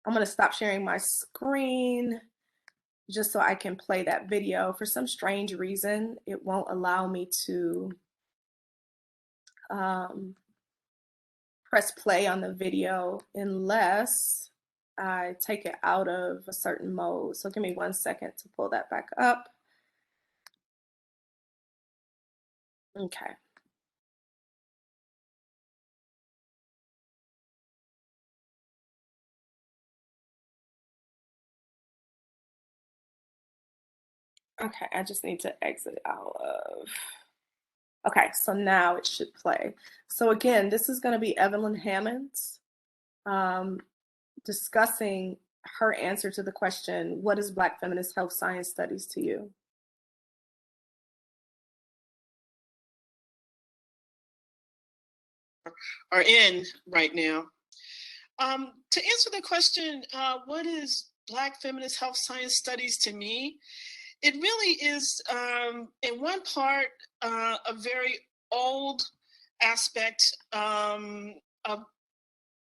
going to stop sharing my screen just so I can play that video. For some strange reason, it won't allow me to press play on the video unless I take it out of a certain mode. So give me 1 second to pull that back up. Okay. Okay, I just need to exit out of. Okay, so now it should play. So again, this is going to be Evelyn Hammonds discussing her answer to the question, what is Black Feminist Health Science Studies to you? Are in right now. To answer the question, what is Black Feminist Health Science Studies to me? It really is, in one part, a very old aspect of,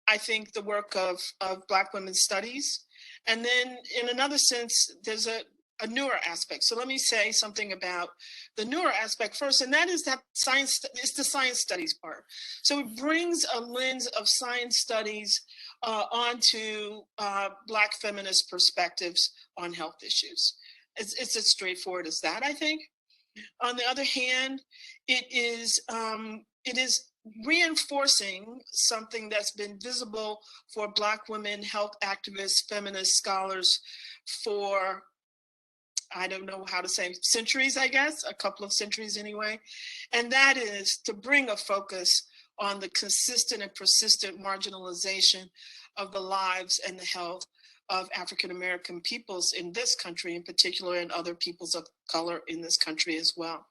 I think, the work of Black women's studies. And then in another sense, there's a newer aspect. So let me say something about the newer aspect first, and that is that science, it's the science studies part. So it brings a lens of science studies onto Black feminist perspectives on health issues. It's as straightforward as that, I think. On the other hand, it is reinforcing something that's been visible for Black women, health activists, feminist scholars for, I don't know how to say, centuries, I guess, a couple of centuries anyway. And that is to bring a focus on the consistent and persistent marginalization of the lives and the health of African-American peoples in this country in particular, and other peoples of color in this country as well.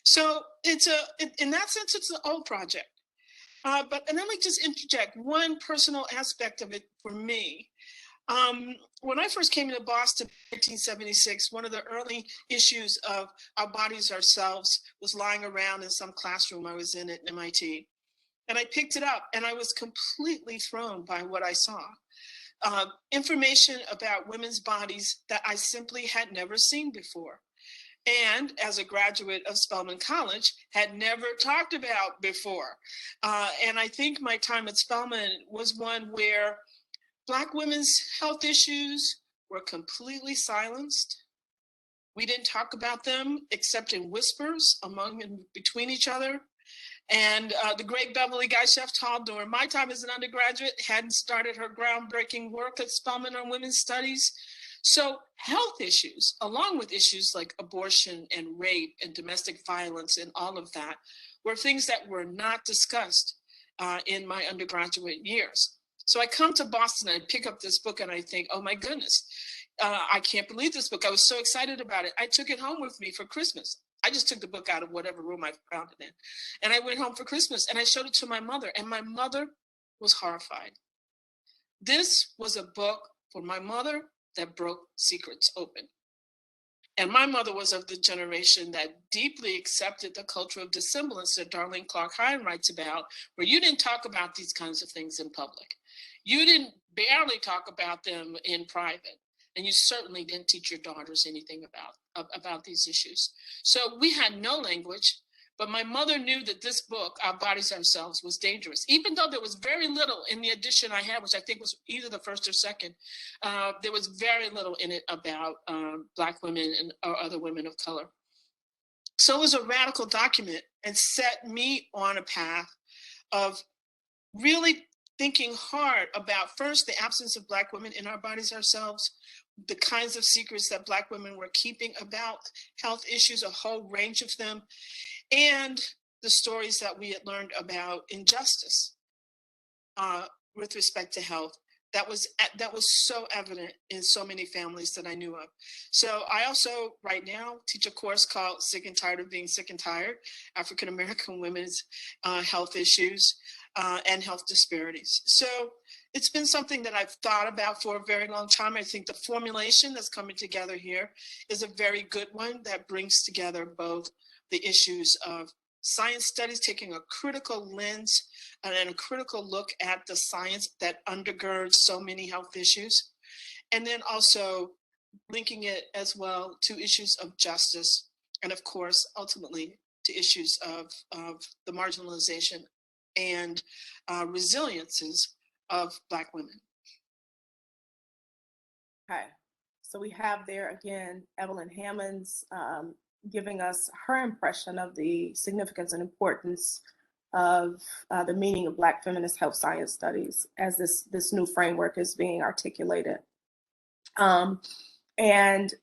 So in that sense, it's an old project. And let me just interject one personal aspect of it for me. When I first came to Boston in 1976, one of the early issues of Our Bodies, Ourselves was lying around in some classroom I was in at MIT. And I picked it up and I was completely thrown by what I saw. Information about women's bodies that I simply had never seen before. And as a graduate of Spelman College, had never talked about before. And I think my time at Spelman was one where Black women's health issues were completely silenced. We didn't talk about them except in whispers between each other. And the great Beverly Guy-Sheftall, during my time as an undergraduate, hadn't started her groundbreaking work at Spelman on women's studies. So health issues, along with issues like abortion and rape and domestic violence and all of that, were things that were not discussed in my undergraduate years. So I come to Boston and I pick up this book and I think, oh my goodness, I can't believe this book. I was so excited about it. I took it home with me for Christmas. I just took the book out of whatever room I found it in. And I went home for Christmas and I showed it to my mother, and my mother was horrified. This was a book for my mother that broke secrets open. And my mother was of the generation that deeply accepted the culture of dissemblance that Darlene Clark Hine writes about, where you didn't talk about these kinds of things in public. You didn't barely talk about them in private. And you certainly didn't teach your daughters anything about these issues. So we had no language, but my mother knew that this book, Our Bodies, Ourselves, was dangerous. Even though there was very little in the edition I had, which I think was either the first or second, there was very little in it about Black women and or other women of color. So it was a radical document and set me on a path of really thinking hard about, first, the absence of Black women in Our Bodies, Ourselves, the kinds of secrets that Black women were keeping about health issues, a whole range of them, and the stories that we had learned about injustice with respect to health that was so evident in so many families that I knew of. So I also right now teach a course called Sick and Tired of Being Sick and Tired, African American Women's Health Issues and Health Disparities. So it's been something that I've thought about for a very long time. I think the formulation that's coming together here is a very good one that brings together both the issues of science studies, taking a critical lens and a critical look at the science that undergirds so many health issues, and then also linking it as well to issues of justice, and of course, ultimately to issues of the marginalization and resiliences of Black women. Okay, so we have there again, Evelyn Hammond's giving us her impression of the significance and importance of the meaning of Black feminist health science studies as this new framework is being articulated. And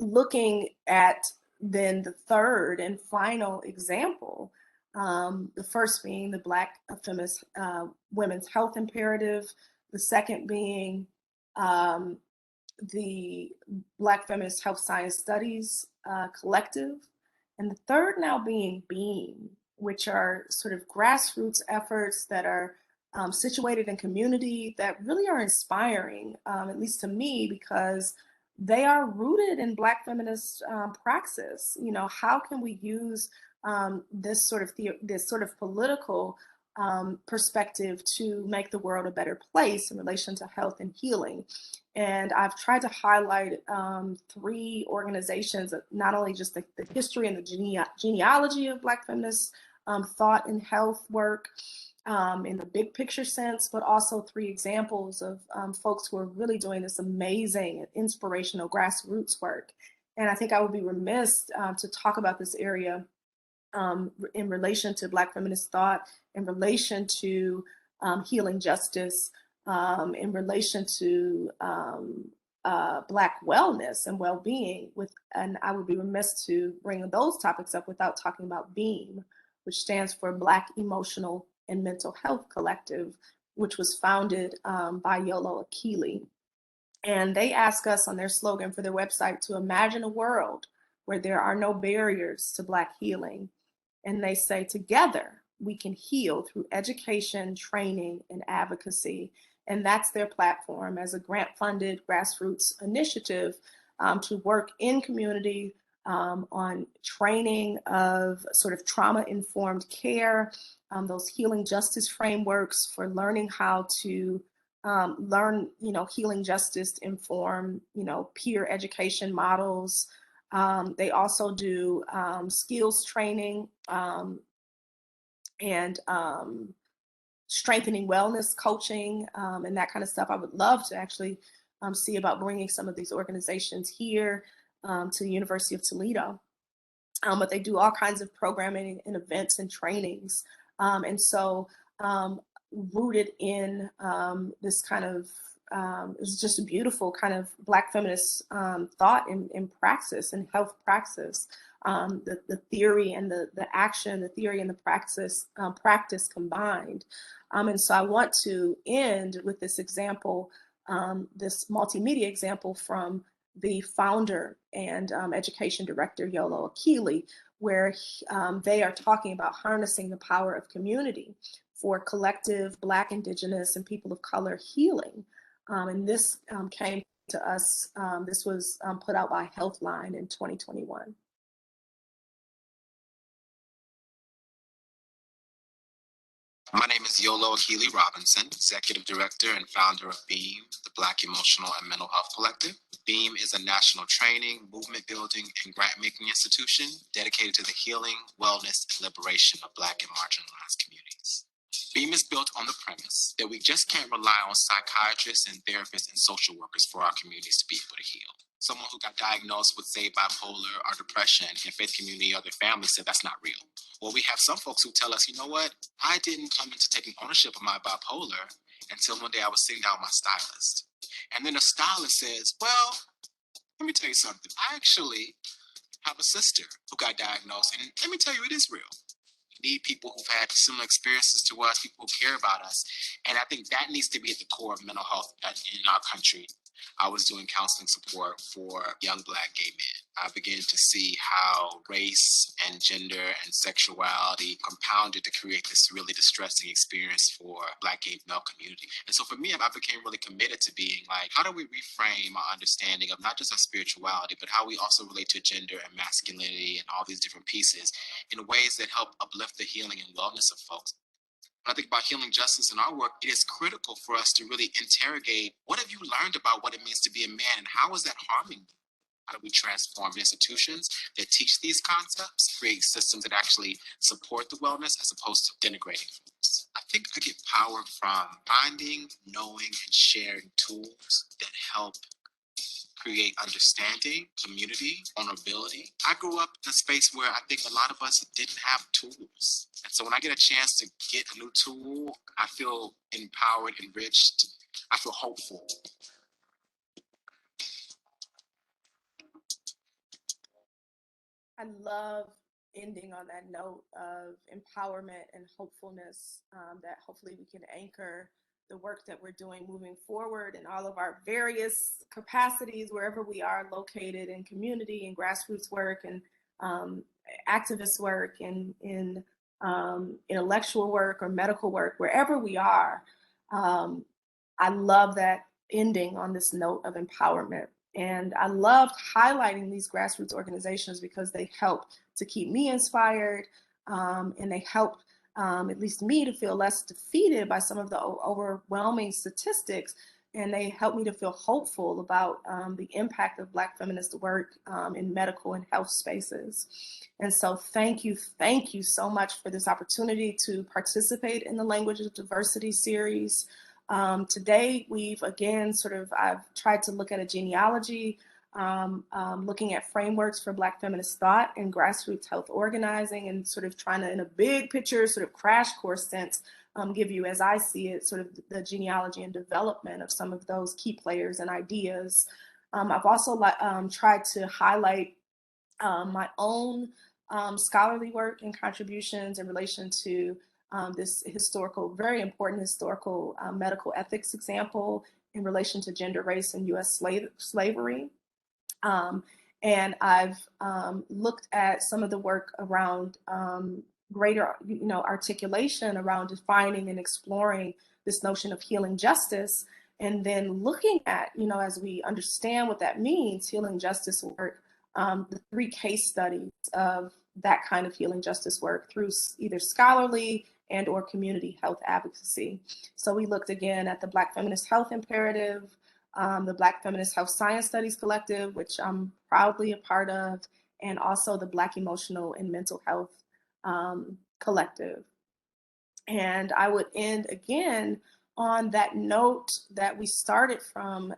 looking at then the third and final example, the first being the Black feminist women's health imperative, the second being the Black feminist health science studies collective, and the third now being BEAM, which are sort of grassroots efforts that are situated in community that really are inspiring, at least to me, because they are rooted in Black feminist praxis. You know, how can we use this sort of political perspective to make the world a better place in relation to health and healing? And I've tried to highlight 3 organizations, not only just the history and the genealogy of Black feminist thought and health work in the big picture sense, but also 3 examples of folks who are really doing this amazing and inspirational grassroots work. And I think I would be remiss to talk about this area in relation to Black feminist thought, in relation to healing justice, in relation to Black wellness and well-being, and I would be remiss to bring those topics up without talking about BEAM, which stands for Black Emotional and Mental Health Collective, which was founded by Yolo Akili. And they ask us on their slogan for their website to imagine a world where there are no barriers to Black healing. And they say, together, we can heal through education, training, and advocacy. And that's their platform as a grant-funded grassroots initiative to work in community on training of sort of trauma-informed care, those healing justice frameworks for learning how to learn, healing justice to inform, peer education models. They also do skills training and strengthening wellness coaching and that kind of stuff. I would love to actually see about bringing some of these organizations here to the University of Toledo. But they do all kinds of programming and events and trainings And so rooted in this kind of, it's just a beautiful kind of Black feminist thought and praxis and health praxis. The theory and the action, the theory and the practice combined. And so I want to end with this example, this multimedia example from the founder and education director, Yolo Akili, where they are talking about harnessing the power of community for collective Black, Indigenous, and people of color healing. And this came to us, this was put out by Healthline in 2021. My name is Yolo Akili Robinson, Executive Director and founder of BEAM, the Black Emotional and Mental Health Collective. BEAM is a national training, movement building, and grant-making institution dedicated to the healing, wellness, and liberation of Black and marginalized communities. BEAM is built on the premise that we just can't rely on psychiatrists and therapists and social workers for our communities to be able to heal. Someone who got diagnosed with, say, bipolar or depression in faith community or their family said that's not real. Well, we have some folks who tell us, you know what, I didn't come into taking ownership of my bipolar until one day I was sitting down with my stylist. And then the stylist says, well, let me tell you something. I actually have a sister who got diagnosed, and let me tell you, it is real. We need people who've had similar experiences to us, people who care about us. And I think that needs to be at the core of mental health in our country. I was doing counseling support for young Black gay men. I began to see how race and gender and sexuality compounded to create this really distressing experience for Black gay male community. And so for me, I became really committed to being like, how do we reframe our understanding of not just our spirituality, but how we also relate to gender and masculinity and all these different pieces in ways that help uplift the healing and wellness of folks. When I think about healing justice in our work, it is critical for us to really interrogate, what have you learned about what it means to be a man, and how is that harming you? How do we transform institutions that teach these concepts, create systems that actually support the wellness as opposed to denigrating folks? I think I get power from finding, knowing, and sharing tools that help create understanding, community, vulnerability. I grew up in a space where I think a lot of us didn't have tools. And so when I get a chance to get a new tool, I feel empowered, enriched, I feel hopeful. I love ending on that note of empowerment and hopefulness, that hopefully we can anchor the work that we're doing moving forward in all of our various capacities, wherever we are located in community and grassroots work and activist work and in intellectual work or medical work, wherever we are. I love that ending on this note of empowerment. And I loved highlighting these grassroots organizations because they help to keep me inspired, and they help at least me to feel less defeated by some of the overwhelming statistics, and they help me to feel hopeful about the impact of Black feminist work in medical and health spaces. And so thank you so much for this opportunity to participate in the Language of Diversity series. Today, we've again I've tried to look at a genealogy, looking at frameworks for Black feminist thought and grassroots health organizing, and sort of trying to, in a big picture, sort of crash course sense, give you, as I see it, sort of the genealogy and development of some of those key players and ideas. I've also tried to highlight my own scholarly work and contributions in relation to this historical, very important historical medical ethics example in relation to gender, race, and U.S. slavery. And I've looked at some of the work around greater, articulation around defining and exploring this notion of healing justice, and then looking at, as we understand what that means, healing justice work, the 3 case studies of that kind of healing justice work through either scholarly and or community health advocacy. So we looked again at the Black Feminist Health Imperative, the Black Feminist Health Science Studies Collective, which I'm proudly a part of, and also the Black Emotional and Mental Health Collective. And I would end again on that note that we started from,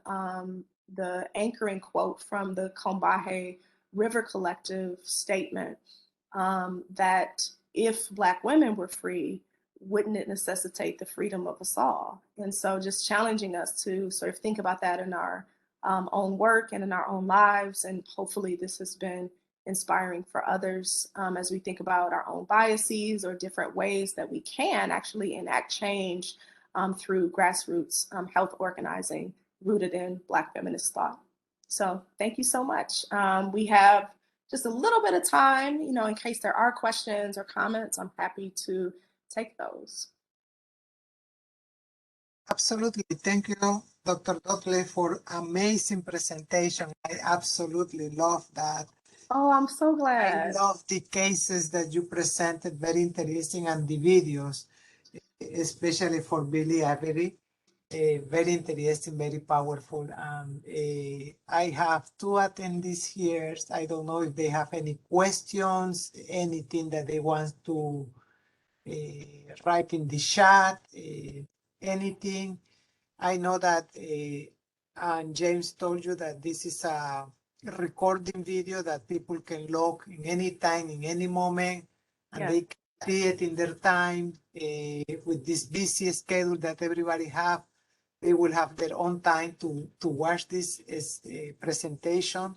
the anchoring quote from the Combahee River Collective statement, that if Black women were free, wouldn't it necessitate the freedom of us all? And so just challenging us to sort of think about that in our own work and in our own lives. And hopefully this has been inspiring for others as we think about our own biases or different ways that we can actually enact change through grassroots health organizing rooted in Black feminist thought. So thank you so much. We have just a little bit of time, in case there are questions or comments. I'm happy to take those. Absolutely. Thank you, Dr. Dudley, for amazing presentation. I absolutely love that. Oh, I'm so glad. I love the cases that you presented, very interesting, and the videos, especially for Billy Avery. Very interesting, very powerful. I have two attendees here. I don't know if they have any questions, anything that they want to write in the chat, anything. I know that and James told you that this is a recording video that people can look in any time, in any moment, and they can see it in their time. With this busy schedule that everybody have, they will have their own time to watch this presentation.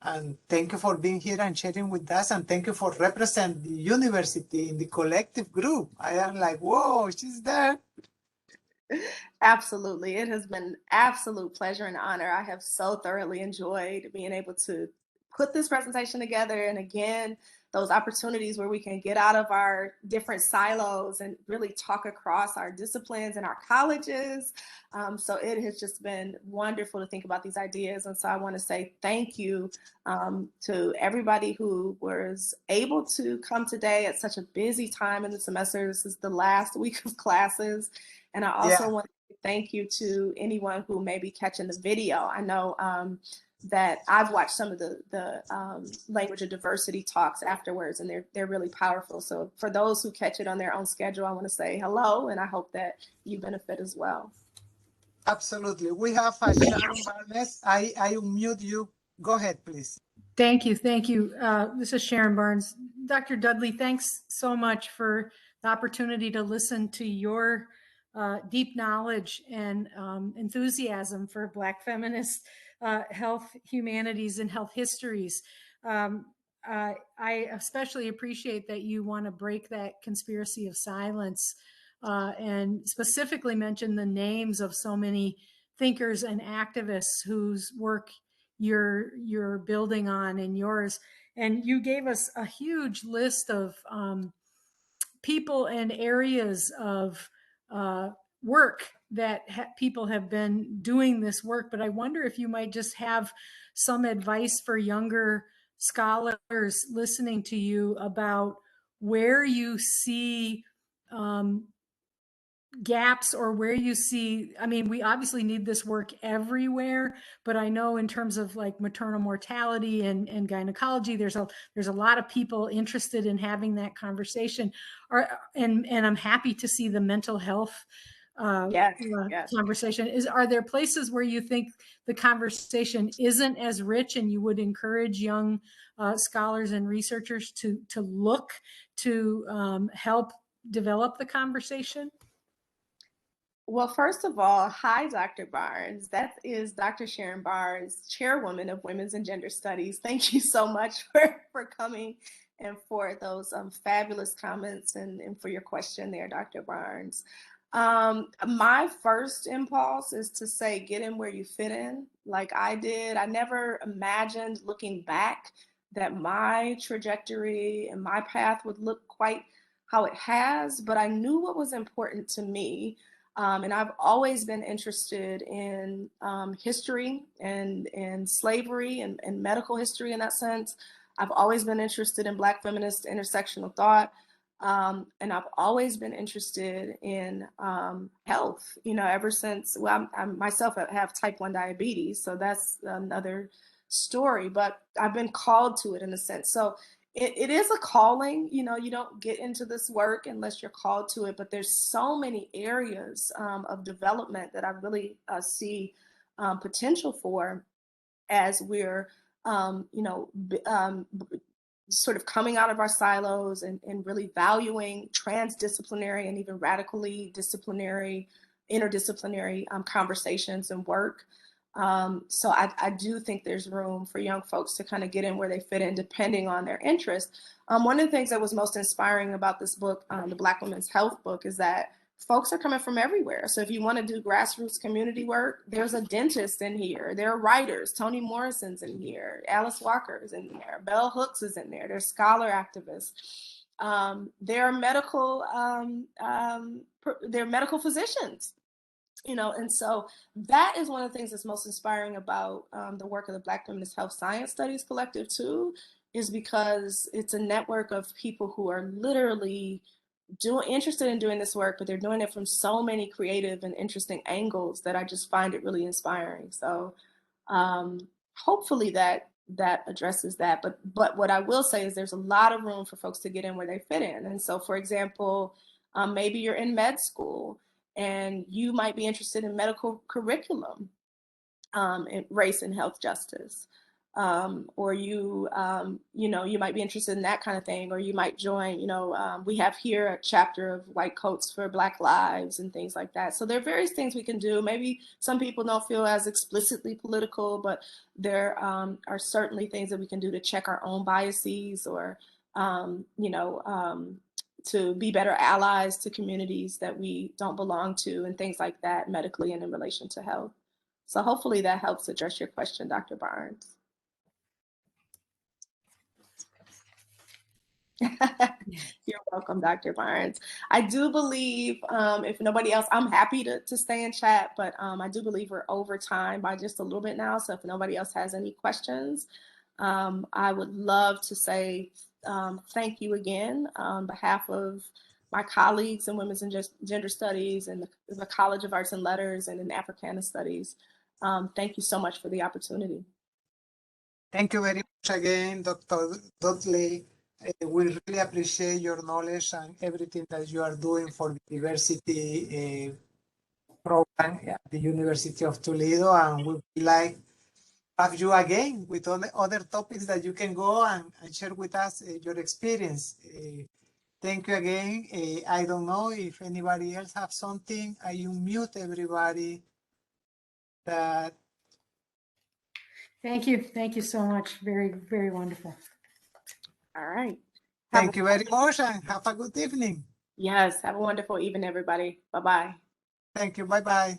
And thank you for being here and sharing with us. And thank you for representing the university in the collective group. I am like, whoa, she's there. Absolutely. It has been absolute pleasure and honor. I have so thoroughly enjoyed being able to put this presentation together. And again, those opportunities where we can get out of our different silos and really talk across our disciplines and our colleges. So it has just been wonderful to think about these ideas. And so I want to say thank you to everybody who was able to come today at such a busy time in the semester. This is the last week of classes. And I also want to thank you to anyone who may be catching the video. I know that I've watched some of the language of diversity talks afterwards, and they're really powerful. So for those who catch it on their own schedule, I want to say hello, and I hope that you benefit as well. Absolutely. We have a Sharon Barnes. I unmute you. Go ahead, please. Thank you. Thank you. This is Sharon Barnes. Dr. Dudley, thanks so much for the opportunity to listen to your deep knowledge and enthusiasm for Black feminist health humanities and health histories. I especially appreciate that you want to break that conspiracy of silence and specifically mention the names of so many thinkers and activists whose work you're building on and yours. And you gave us a huge list of people and areas of work that people have been doing this work. But I wonder if you might just have some advice for younger scholars listening to you about where you see gaps or where you see, I mean, we obviously need this work everywhere, but I know in terms of like maternal mortality and gynecology, there's a lot of people interested in having that conversation. And I'm happy to see the mental health conversation. Are there places where you think the conversation isn't as rich and you would encourage young scholars and researchers to look to help develop the conversation? Well, first of all, hi, Dr. Barnes. That is Dr. Sharon Barnes, Chairwoman of Women's and Gender Studies. Thank you so much for coming and for those fabulous comments and for your question there, Dr. Barnes. My first impulse is to say, get in where you fit in, like I did. I never imagined looking back that my trajectory and my path would look quite how it has, but I knew what was important to me. And I've always been interested in history and slavery and medical history in that sense. I've always been interested in Black feminist intersectional thought. And I've always been interested in health, ever since, well, I myself have type 1 diabetes, so that's another story, but I've been called to it in a sense. So it is a calling, you don't get into this work unless you're called to it, but there's so many areas of development that I really see potential for as we're, sort of coming out of our silos and really valuing transdisciplinary and even radically disciplinary, interdisciplinary conversations and work. So I do think there's room for young folks to kind of get in where they fit in depending on their interest. One of the things that was most inspiring about this book, the Black Women's Health book, is that folks are coming from everywhere. So if you want to do grassroots community work, there's a dentist in here. There are writers. Toni Morrison's in here. Alice Walker's in there. Bell Hooks is in there. There's scholar activists. There are medical physicians. You know, and so that is one of the things that's most inspiring about the work of the Black Feminist Health Science Studies Collective too, is because it's a network of people who are literally interested in doing this work, but they're doing it from so many creative and interesting angles that I just find it really inspiring. So hopefully that addresses that. But what I will say is there's a lot of room for folks to get in where they fit in. And so, for example, maybe you're in med school and you might be interested in medical curriculum, in race and health justice. Or you might be interested in that kind of thing, or you might join, we have here a chapter of White Coats for Black Lives and things like that. So there are various things we can do. Maybe some people don't feel as explicitly political, but there are certainly things that we can do to check our own biases, or, to be better allies to communities that we don't belong to, and things like that, medically and in relation to health. So hopefully that helps address your question, Dr. Barnes. You're welcome, Dr. Barnes. I do believe, if nobody else, I'm happy to stay and chat, but I do believe we're over time by just a little bit now. So if nobody else has any questions, I would love to say thank you again on behalf of my colleagues in Women's and Gender Studies and the College of Arts and Letters and in Africana Studies. Thank you so much for the opportunity. Thank you very much again, Dr. Dudley. We really appreciate your knowledge and everything that you are doing for the diversity program at the University of Toledo, and we would like to have you again with other topics that you can go and share with us your experience. Thank you again. I don't know if anybody else have something. I unmute everybody. Thank you. Thank you so much. Very, very wonderful. All right. Thank you very much and have a good evening. Yes. Have a wonderful evening, everybody. Bye-bye. Thank you. Bye-bye.